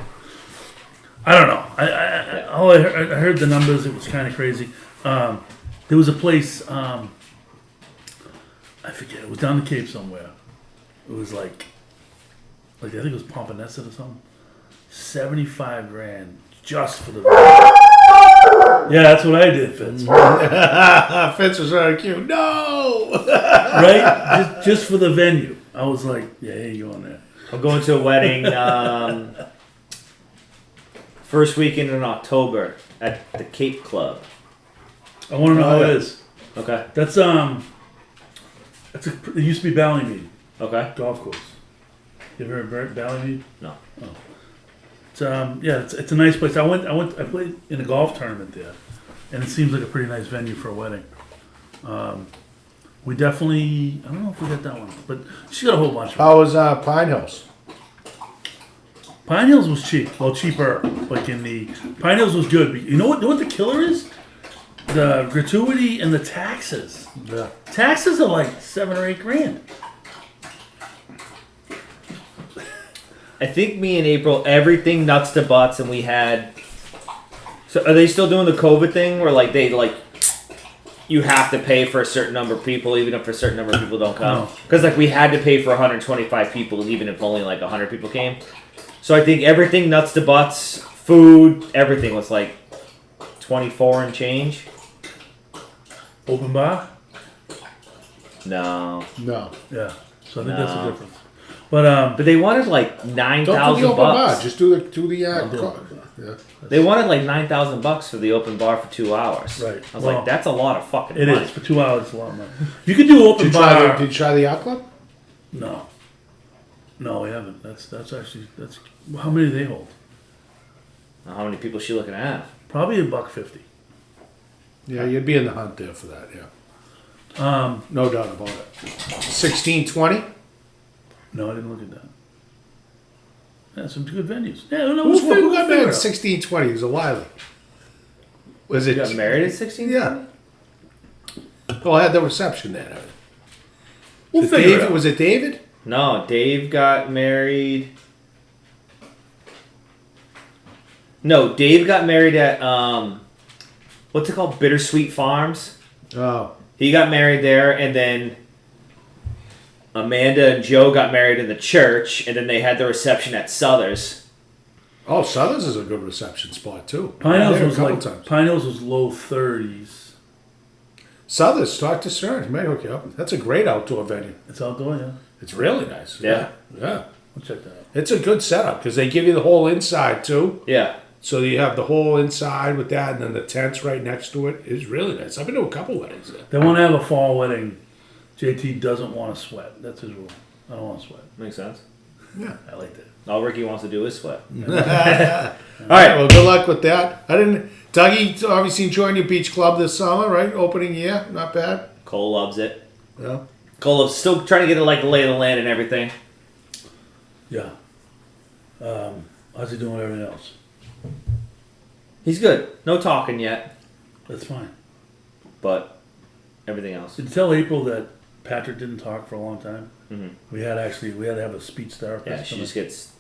I don't know. I heard the numbers. It was kind of crazy. There was a place. I forget. It was down the Cape somewhere. It was like I think it was Pomponessa or something. $75,000 just for the. Yeah, that's what I did, Fitz. Fitz was very cute. No. Right? Just for the venue. I was like, yeah, here you go on there. I'm going to a wedding first weekend in October at the Cape Club. I want to know how it is. Okay. That's it used to be Ballymead Okay. golf course. You ever heard of Ballymead? No. It's a nice place. I played in a golf tournament there, and it seems like a pretty nice venue for a wedding. We definitely, I don't know if we got that one, but she got a whole bunch of them. How was Pine Hills? Pine Hills was cheap, well, cheaper. Pine Hills was good. But you know what the killer is? The gratuity and the taxes. Yeah. Taxes are like $7 or $8,000. I think me and April, everything nuts to butts, and we had. So are they still doing the COVID thing where you have to pay for a certain number of people, even if a certain number of people don't come? No. Because we had to pay for 125 people, even if only 100 people came. So I think everything nuts to butts, food, everything was like 24 and change. Open bar? No, No. Yeah. So I think that's the No. difference. But but they wanted like Don't do 9,000 the open bar. bucks. Just do the yeah. They wanted like 9,000 bucks for the open bar for 2 hours. Right. I was Well, like, that's a lot of fucking it money. is for 2 hours. It's a lot of money. You could do open Did bar. you try the yacht club? No, we haven't. That's how many do they hold? How many people is she looking at? Probably $150. Yeah, you'd be in the hunt there for that. Yeah. No doubt about it. 1620. No, I didn't look at that. Yeah, some good venues. Yeah, no, Who we'll got figure married it at out. 1620? It was a Wiley. Was it? You got married at 16? Yeah. Well, I had the reception there. We'll Was it figure it David? out. Was it David? No, Dave got married. No, Dave got married at what's it called? Bittersweet Farms. Oh. He got married there, and then Amanda and Joe got married in the church, and then they had the reception at Southers. Oh, Southers is a good reception spot too. Pine Hills There a was couple like times. Pine Hills was low 30s. Southers, talk to Stern. He might hook you up. That's a great outdoor venue. It's outdoor, yeah. It's really nice. Yeah. Yeah. We'll check that out. It's a good setup because they give you the whole inside too. Yeah. So you have the whole inside with that, and then the tents right next to it. It's really nice. I've been to a couple weddings there. They want to have a fall wedding. JT doesn't want to sweat. That's his rule. I don't want to sweat. Makes sense. Yeah. I like that. All Ricky wants to do is sweat. All right. Well, good luck with that. Dougie obviously enjoying your beach club this summer, right? Opening year, not bad. Cole loves it. Yeah. Cole loves still trying to get like the lay of the land and everything. Yeah. How's he doing with everything else? He's good. No talking yet, That's fine. but everything else. Did you tell April that Patrick didn't talk for a long time? Mhm. We had to have a speech therapist. Yeah, she come just in. gets.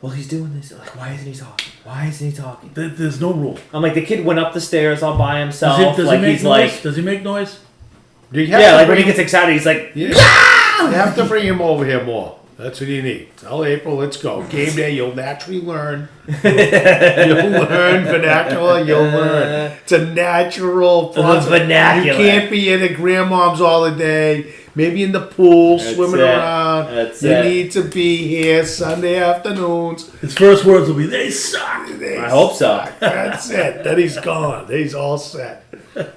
Well, he's doing this. Like, why isn't he talking? Why isn't he talking? There's no rule. I'm like, the kid went up the stairs all by Does himself. he like make he's noise? like, Does he make noise? You have yeah, to like when he bring- gets excited, he's like, Yeah. You have to bring him over here more. That's what you need. Tell April, let's go. Game day, you'll naturally learn. You'll learn vernacular, you'll learn. It's a natural process. vernacular. You can't be in at grandmom's all the day. Maybe in the pool, That's swimming it. around. That's you it. need to be here Sunday afternoons. His first words will be, "They suck." I hope so. That's it. Then he's gone. He's all set.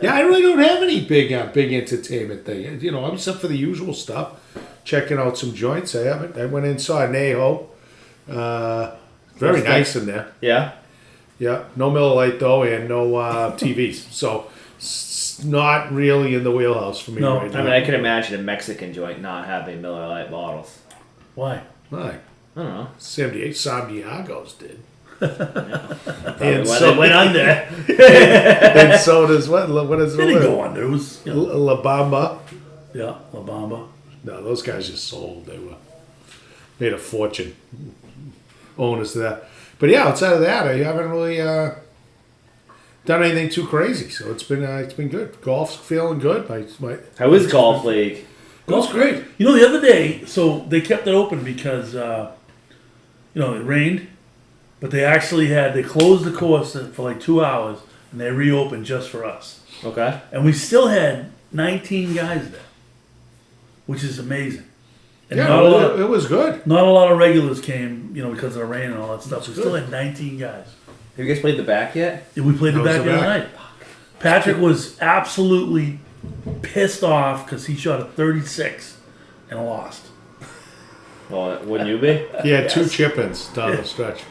Yeah, I really don't have any big entertainment thing. You know, except for the usual stuff. Checking out some joints. I haven't. I went in and saw Neho. Very What's that? nice in there. Yeah. Yeah, no Miller Lite though, and no TVs. So not really in the wheelhouse for me No, right I now. mean, I can imagine a Mexican joint not having Miller Lite bottles. Why? Right. I don't know. 78 San Diego's did. Probably And why so- they went under. And so does what is They didn't go under. It was, you know, La Bamba. yeah, La Bamba. No, those guys just sold. They made a fortune. Owners to that. But yeah, outside of that, I haven't really done anything too crazy. So it's been good. Golf's feeling good. How is golf league? Golf's great. You know, the other day, so they kept it open because, you know, it rained, but they closed the course for like 2 hours and they reopened just for us. Okay. And we still had 19 guys there, which is amazing. And Yeah, not, a lot, it was good. not a lot of regulars came, you know, because of the rain and all that stuff. We still had 19 guys. Have you guys played the back yet? And we played the That was back the the other back. night. Patrick was absolutely pissed off because he shot a 36 and lost. Well, wouldn't you be? He had two chip-ins down the stretch.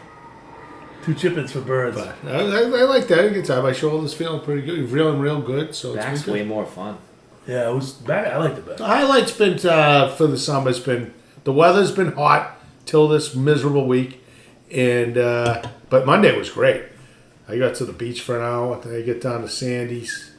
2 chip-ins for birds. But I like that. A good time. My shoulder's feeling pretty good. Feeling real good. So Back's it's been way good. more fun. Yeah, it was back. I liked it The better. highlight's been for the summer. It's been the weather's been hot till this miserable week, and but Monday was great. I got to the beach for an hour. Then I get down to Sandy's,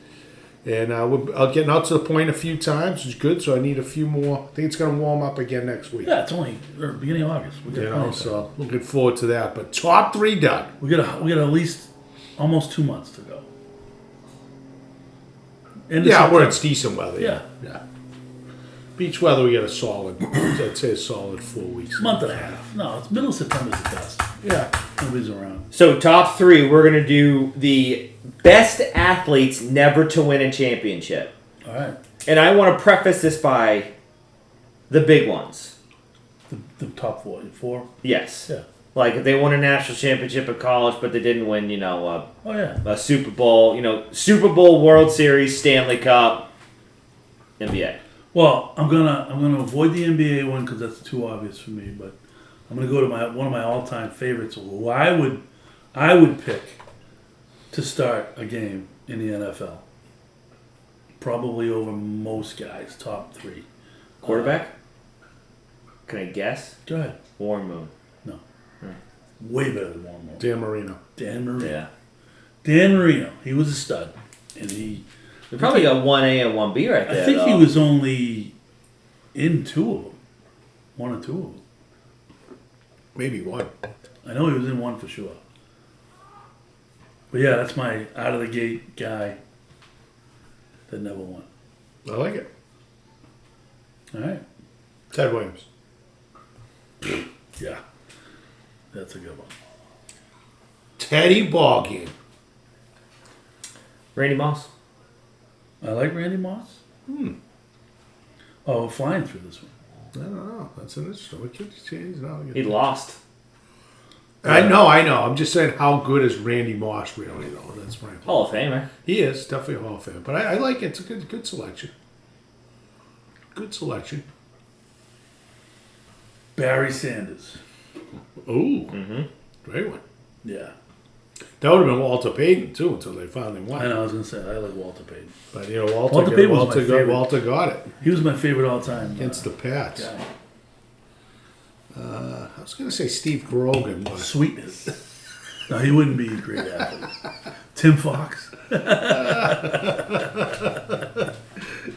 and I'll getting out to the point a few times. It's good. So I need a few more. I think it's going to warm up again next week. Yeah, it's only beginning of August. We got You plenty know, of time. so looking forward to that. But top three done. We got at least almost 2 months to go. End of Yeah, where September. it's decent weather. Yeah. Yeah. Beach weather, we got a solid. I'd say a solid 4 weeks. Month and a half. No, it's middle of September's the best. Yeah. Nobody's around. So top three, we're gonna do the best athletes never to win a championship. All right. And I want to preface this by the big ones. The top four. Yes. Yeah. Like if they won a national championship at college, but they didn't win, Oh yeah. a Super Bowl, Super Bowl, World Series, Stanley Cup, NBA. Well, I'm gonna avoid the NBA one because that's too obvious for me. But I'm gonna go to one of my all-time favorites, who I would pick to start a game in the NFL. Probably over most guys, top three. Quarterback? Can I guess? Go ahead. Warren Moon. Way better than Warren Moore. Dan Marino. Dan Marino. Yeah. Dan Marino. He was a stud, and he. We probably got 1A and 1B right there. I think he though. was only in 2 of them. 1 or 2 of them. Maybe one. I know he was in 1 for sure. But yeah, that's my out of the gate guy that never won. I like it. All right. Ted Williams. Yeah. That's a good one. Teddy Ballgame. Randy Moss. I like Randy Moss. Oh, we're flying through this one. I don't know. That's an interesting. We could change now. He lost. I know. I'm just saying, how good is Randy Moss really, though? That's my. Hall of Famer. He is definitely a Hall of Fame, but I like it. It's a good selection. Good selection. Barry Sanders. Ooh, great one. Yeah. That would have been Walter Payton too until they finally won. I know, I was going to say, I like Walter Payton. But Walter, Walter Payton was my favorite. Walter got it He was my favorite all time. against the Pats. guy. I was going to say Steve Grogan, but Sweetness. No, he wouldn't be a great athlete. Tim Fox.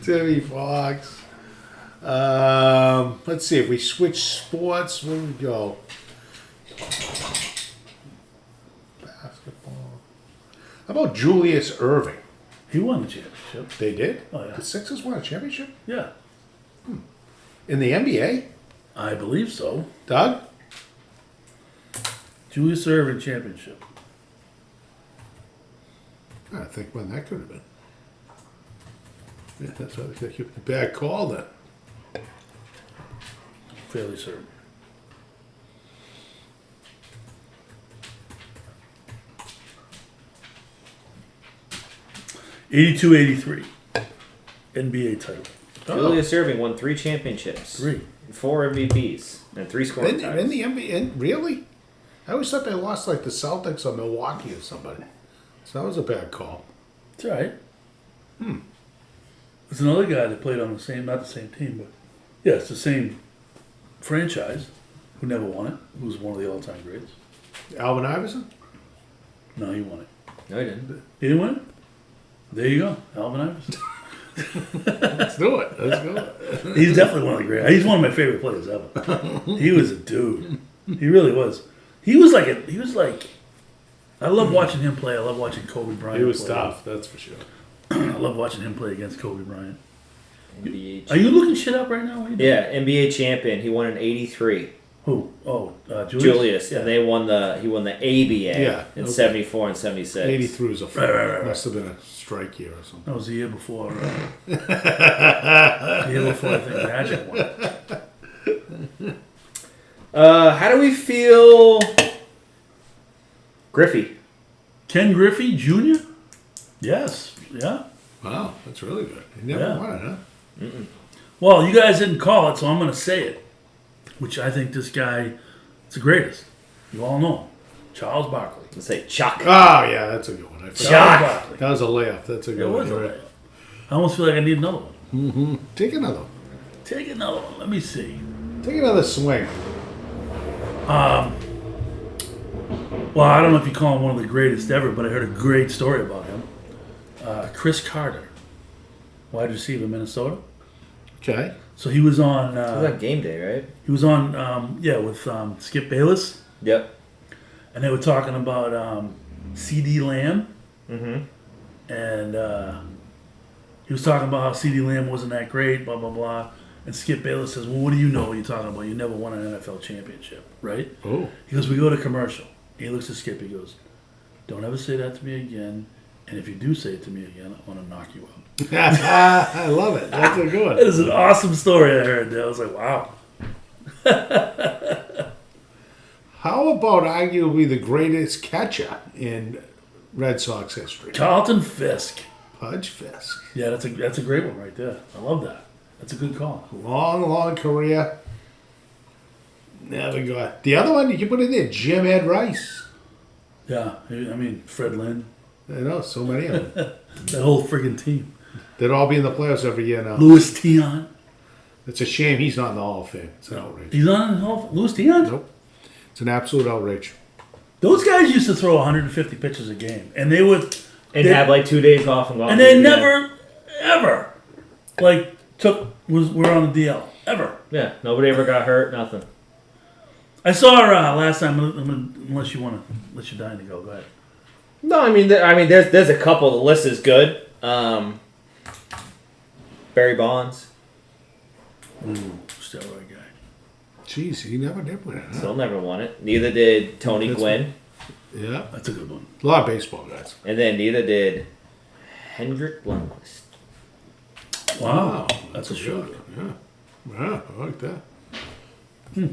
Timmy Fox. Let's see if we switch sports. Where do we go? Basketball. How about Julius Irving? He won the championship. They did. Oh, yeah. The Sixers won a championship Yeah. in the NBA. I believe so. Doug? Julius Erving championship. I think when that could have been. Yeah, that's what I think. Bad call then. Fairly certain. '82-'83 NBA title. Julius Erving won 3 championships, 3. 4 MVPs, and 3 scoring In titles. the NBA, really? I always thought they lost like the Celtics or Milwaukee or somebody. So that was a bad call. It's all right. There's another guy that played on the same, not the same team, but yeah, it's the same franchise who never won it, who's one of the all-time greats. Alvin Iverson? No, he won it. No, he didn't. He didn't win it? There you go, Alvin Iverson. Let's do it. Let's go. He's definitely one of the great. He's one of my favorite players ever. He was a dude. He really was. He was like. I love watching him play. I love watching Kobe Bryant. He was play. tough, that's for sure. I love watching him play against Kobe Bryant. NBA Are you looking shit up right now? What are you doing? Yeah, NBA champion. He won in '83. Who? Oh, Julius. Julius, Yeah. and he won the ABA Yeah, in okay. '74 and '76. 83 was a Right. must have been a strike year or something. That was the year before. The year before I think Magic won. How do we feel? Griffey. Ken Griffey Jr. Yes. Yeah. Wow, that's really good. He never Yeah. won it, huh? Well, you guys didn't call it, so I'm going to say it. Which I think this guy is the greatest. You all know him. Charles Barkley. Let's say Chuck. Oh, yeah, that's a good one. I forgot. Chuck. Barkley. That was a layup. That's a It good was one. a layup. I almost feel like I need another one. Take another one. Take another one. Let me see. Take another swing. Well, I don't know if you call him one of the greatest ever, but I heard a great story about him. Chris Carter, wide receiver, Minnesota. Okay. So he was on. It was on game day, right? He was on. With Skip Bayless, Yep. and they were talking about C.D. Lamb, Mm-hmm. and he was talking about how C.D. Lamb wasn't that great, blah blah blah. And Skip Bayless says, "Well, what do you know? What you're talking about? You never won an NFL championship, right?" Oh. He goes, "We go to commercial." He looks at Skip. He goes, "Don't ever say that to me again. And if you do say it to me again, I want to knock you out." I love it. That's a good That one. is an awesome story I heard there. I was like, wow. How about arguably the greatest catcher in Red Sox history? Carlton Fisk. Pudge Fisk. Yeah, that's a great one right there. I love that. That's a good call. Long, long career. Never got. The other one you can put in there, Jim Ed Rice. Yeah, I mean, Fred Lynn. I know, so many of them. That whole friggin' team. They'd all be in the playoffs every year now. Louis Tion. It's a shame he's not in the Hall of Fame. It's an outrage. He's on the Hall of Louis Tion? Nope. It's an absolute outrage. Those guys used to throw 150 pitches a game. And they would... And they- have like 2 days off and go. And they never, ever, were on the DL. Ever. Yeah, nobody ever got hurt. Nothing. I saw last time, unless you're dying to go ahead. No, I mean, there's a couple. The list is good. Barry Bonds. Steroid guy. Jeez, he never did win it, huh? Still never won it. Neither did Tony That's Gwynn. Yeah. That's a good one. A lot of baseball guys. And then neither did Hendrik Blomqvist. Wow. That's a show. Yeah. Yeah, I like that. Yeah,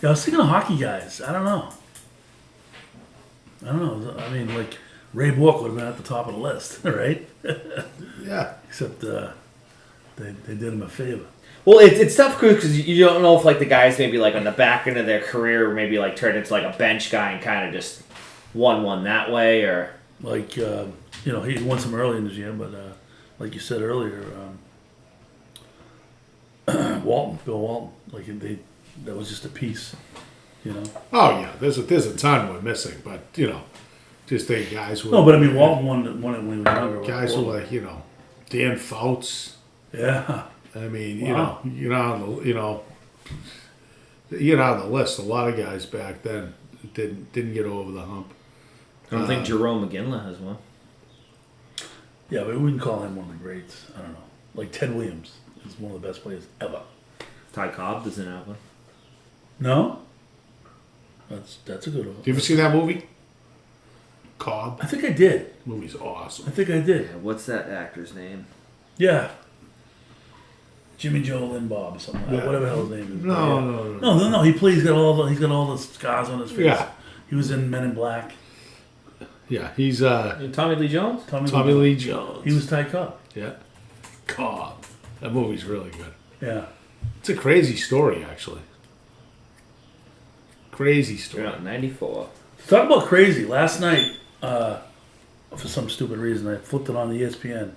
I was thinking of hockey guys. I don't know. I mean, like, Ray Bourque would have been at the top of the list, right? Yeah. Except they did him a favor. Well, it's tough because you don't know if like the guys maybe like on the back end of their career maybe like turned into like a bench guy and kind of just won that way or Like, he won some early in his year, but like you said earlier, Bill Walton, that was just a piece, Oh, yeah. There's a ton we're missing, but, just think guys who No, but I mean, Walton won it when he was younger. guys who like, Dan Fouts. Yeah. I mean, Wow. you're on the list. A lot of guys back then didn't get over the hump. I don't think Jerome McGinley has one. Yeah, but we wouldn't call him one of the greats. I don't know. Like Ted Williams is one of the best players ever. Ty Cobb doesn't have one. No? That's a good one. Do you ever see that movie? Cobb. I think I did. Movie's awesome. I think I did. What's that actor's name? Yeah. Jimmy Joe Lynn Bob or something. Yeah. Whatever the hell his name is. No. He plays. He's got all the scars on his face. Yeah. He was in Men in Black. Yeah, he's Tommy Lee Jones? Tommy Lee Jones. He was Ty Cobb. Yeah. Cobb. That movie's really good. Yeah. It's a crazy story, actually. Crazy story. You're 94. Talk about crazy. Last night, for some stupid reason, I flipped it on the ESPN.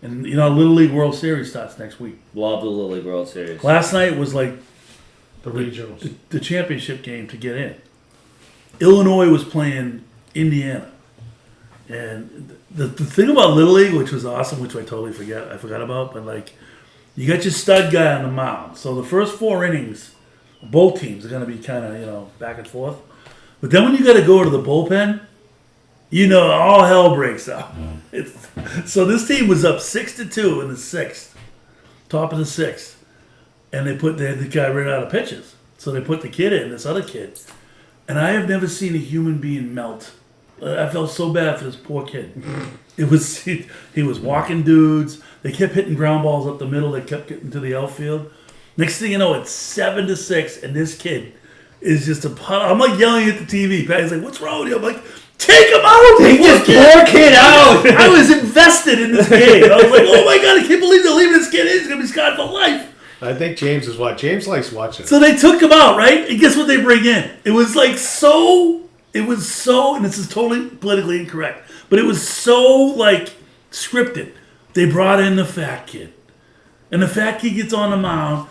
And, Little League World Series starts next week. Love the Little League World Series. Last night was like The regionals. the championship game to get in. Illinois was playing Indiana. And the thing about Little League, which was awesome, which I forgot about, but you got your stud guy on the mound. So the first 4 innings, both teams are going to be kind of, back and forth. But then when you got to go to the bullpen, all hell breaks out. So this team was up 6-2 in the 6th, top of the 6th. And they had the guy right out of pitches. So they put the kid in, this other kid. And I have never seen a human being melt. I felt so bad for this poor kid. It was he was walking dudes. They kept hitting ground balls up the middle. They kept getting to the outfield. Next thing you know, it's 7-6, and this kid is just a puddle. I'm yelling at the TV. Patty's like, "What's wrong with you?" I'm like, "Take him out! Take this poor kid out!" I was invested in this game. I was like, "Oh my god, I can't believe they're leaving this kid in. He's gonna be scarred for life." I think James is what? James likes watching. So they took him out, right? And guess what they bring in? It was so, and this is totally politically incorrect, but it was so, scripted. They brought in the fat kid. And the fat kid gets on the mound,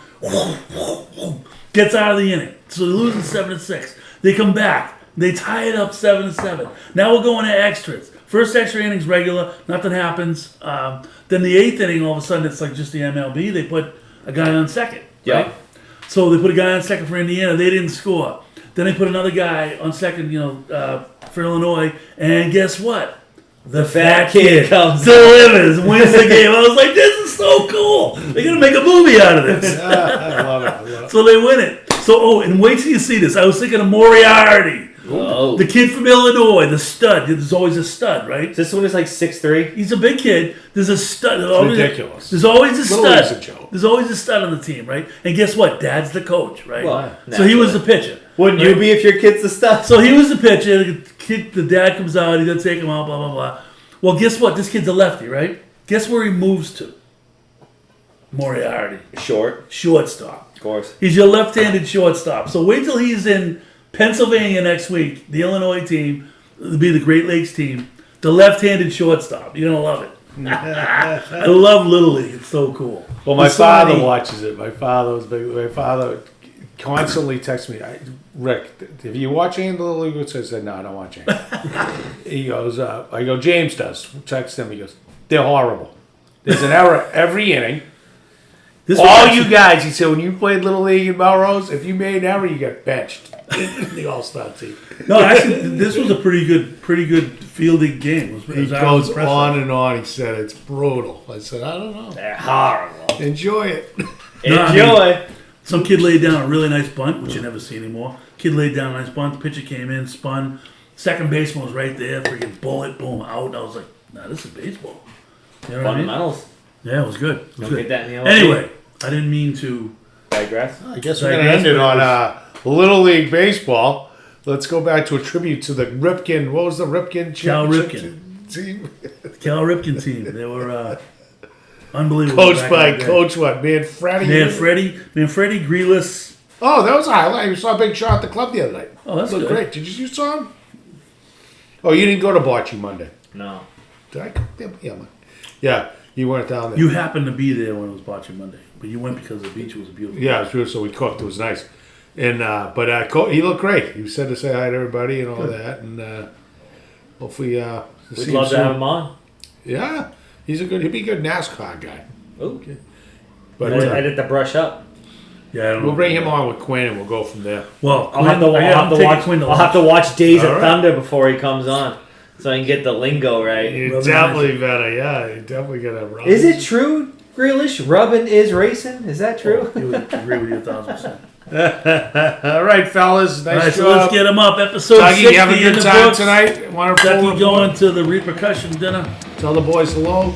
gets out of the inning. So they're losing 7-6. They come back. They tie it up 7-7. Now we're going to extras. First extra inning's regular. Nothing happens. Then the 8th inning, all of a sudden, it's like just the MLB. They put a guy on second. Yeah. Right? So they put a guy on second for Indiana. They didn't score. Then they put another guy on second, for Illinois. And guess what? The fat kid comes delivers, wins the game. I was like, this is so cool. They're going to make a movie out of this. I love it. So they win it. So, and wait till you see this. I was thinking of Moriarty. Oh. The kid from Illinois, the stud. There's always a stud, right? This one is 6'3". He's a big kid. There's a stud. Ridiculous. There's always a Little League's stud. a joke. There's always a stud on the team, right? And guess what? Dad's the coach, right? Well, so he was the pitcher. Wouldn't right? you be if your kid's the stuff? So he was the pitcher. The dad comes out. He doesn't take him out. Blah blah blah. Well, guess what? This kid's a lefty, right? Guess where he moves to? Moriarty, shortstop. Of course. He's your left-handed shortstop. So wait till he's in Pennsylvania next week. The Illinois team, it'll be the Great Lakes team. The left-handed shortstop. You're gonna love it. I love Little League. It's so cool. Well, my Masani. father watches it. My father constantly texts me, Rick, if you watch any of the Little League, I said, no, I don't watch any. He goes, I go, James does. Text him. He goes, they're horrible. There's an error every inning. This All was you guys, he said, when you played Little League in Melrose, if you made an error, you got benched in the All-Star team. No, actually, this was a pretty good fielding game. It was, He I was goes impressed. on and on. He said, it's brutal. I said, I don't know. They're horrible. Enjoy it. No, I Enjoy. Some kid laid down a really nice bunt, which you never see anymore. Kid laid down a nice bunt. The pitcher came in, spun. Second baseman was right there. Freaking bullet, boom, out. And I was like, nah, this is baseball. You know what I mean? Fundamentals. Yeah, it was good. It was Don't good. get that in the Anyway, I didn't mean to. Digress. I guess we're going to end it on Little League baseball. Let's go back to a tribute to the Ripken. What was the Ripken Cal championship team? Cal Ripken team. They were unbelievable. Coached back by in the day. Coach what? Manfredi? Manfredi, Greeless. Oh, that was a highlight. We saw a big shot at the club the other night. Oh, that's Looked good. great. Did you saw him? Oh, you didn't go to Bocce Monday. No. Did I go? Yeah, yeah, you weren't down there. You happened to be there when it was Bocce Monday, but you went because the beach was beautiful. Yeah, it was beautiful. So we cooked. It was nice. And he looked great. He said to say hi to everybody and all that. And hopefully, We'd see love him to soon. have him on. Yeah, he'd be a good NASCAR guy. Okay. But I did the brush up. Yeah, I don't know. we'll bring him on with Quinn and we'll go from there. Well, I'll have to watch. Quinn to I'll have to lunch. watch Days All of right. Thunder before he comes on, so I can get the lingo right. You Well, definitely better. Yeah, you definitely got to run. Is it true? Grealish rubbing is racing. Is that true? He would agree with you 1,000%. All right, fellas. Nice All right, job. so let's get him up. Episode Dougie, 60 you have a in good the time books. tonight? Wonderful. Ducky going to the repercussion dinner. Tell the boys hello.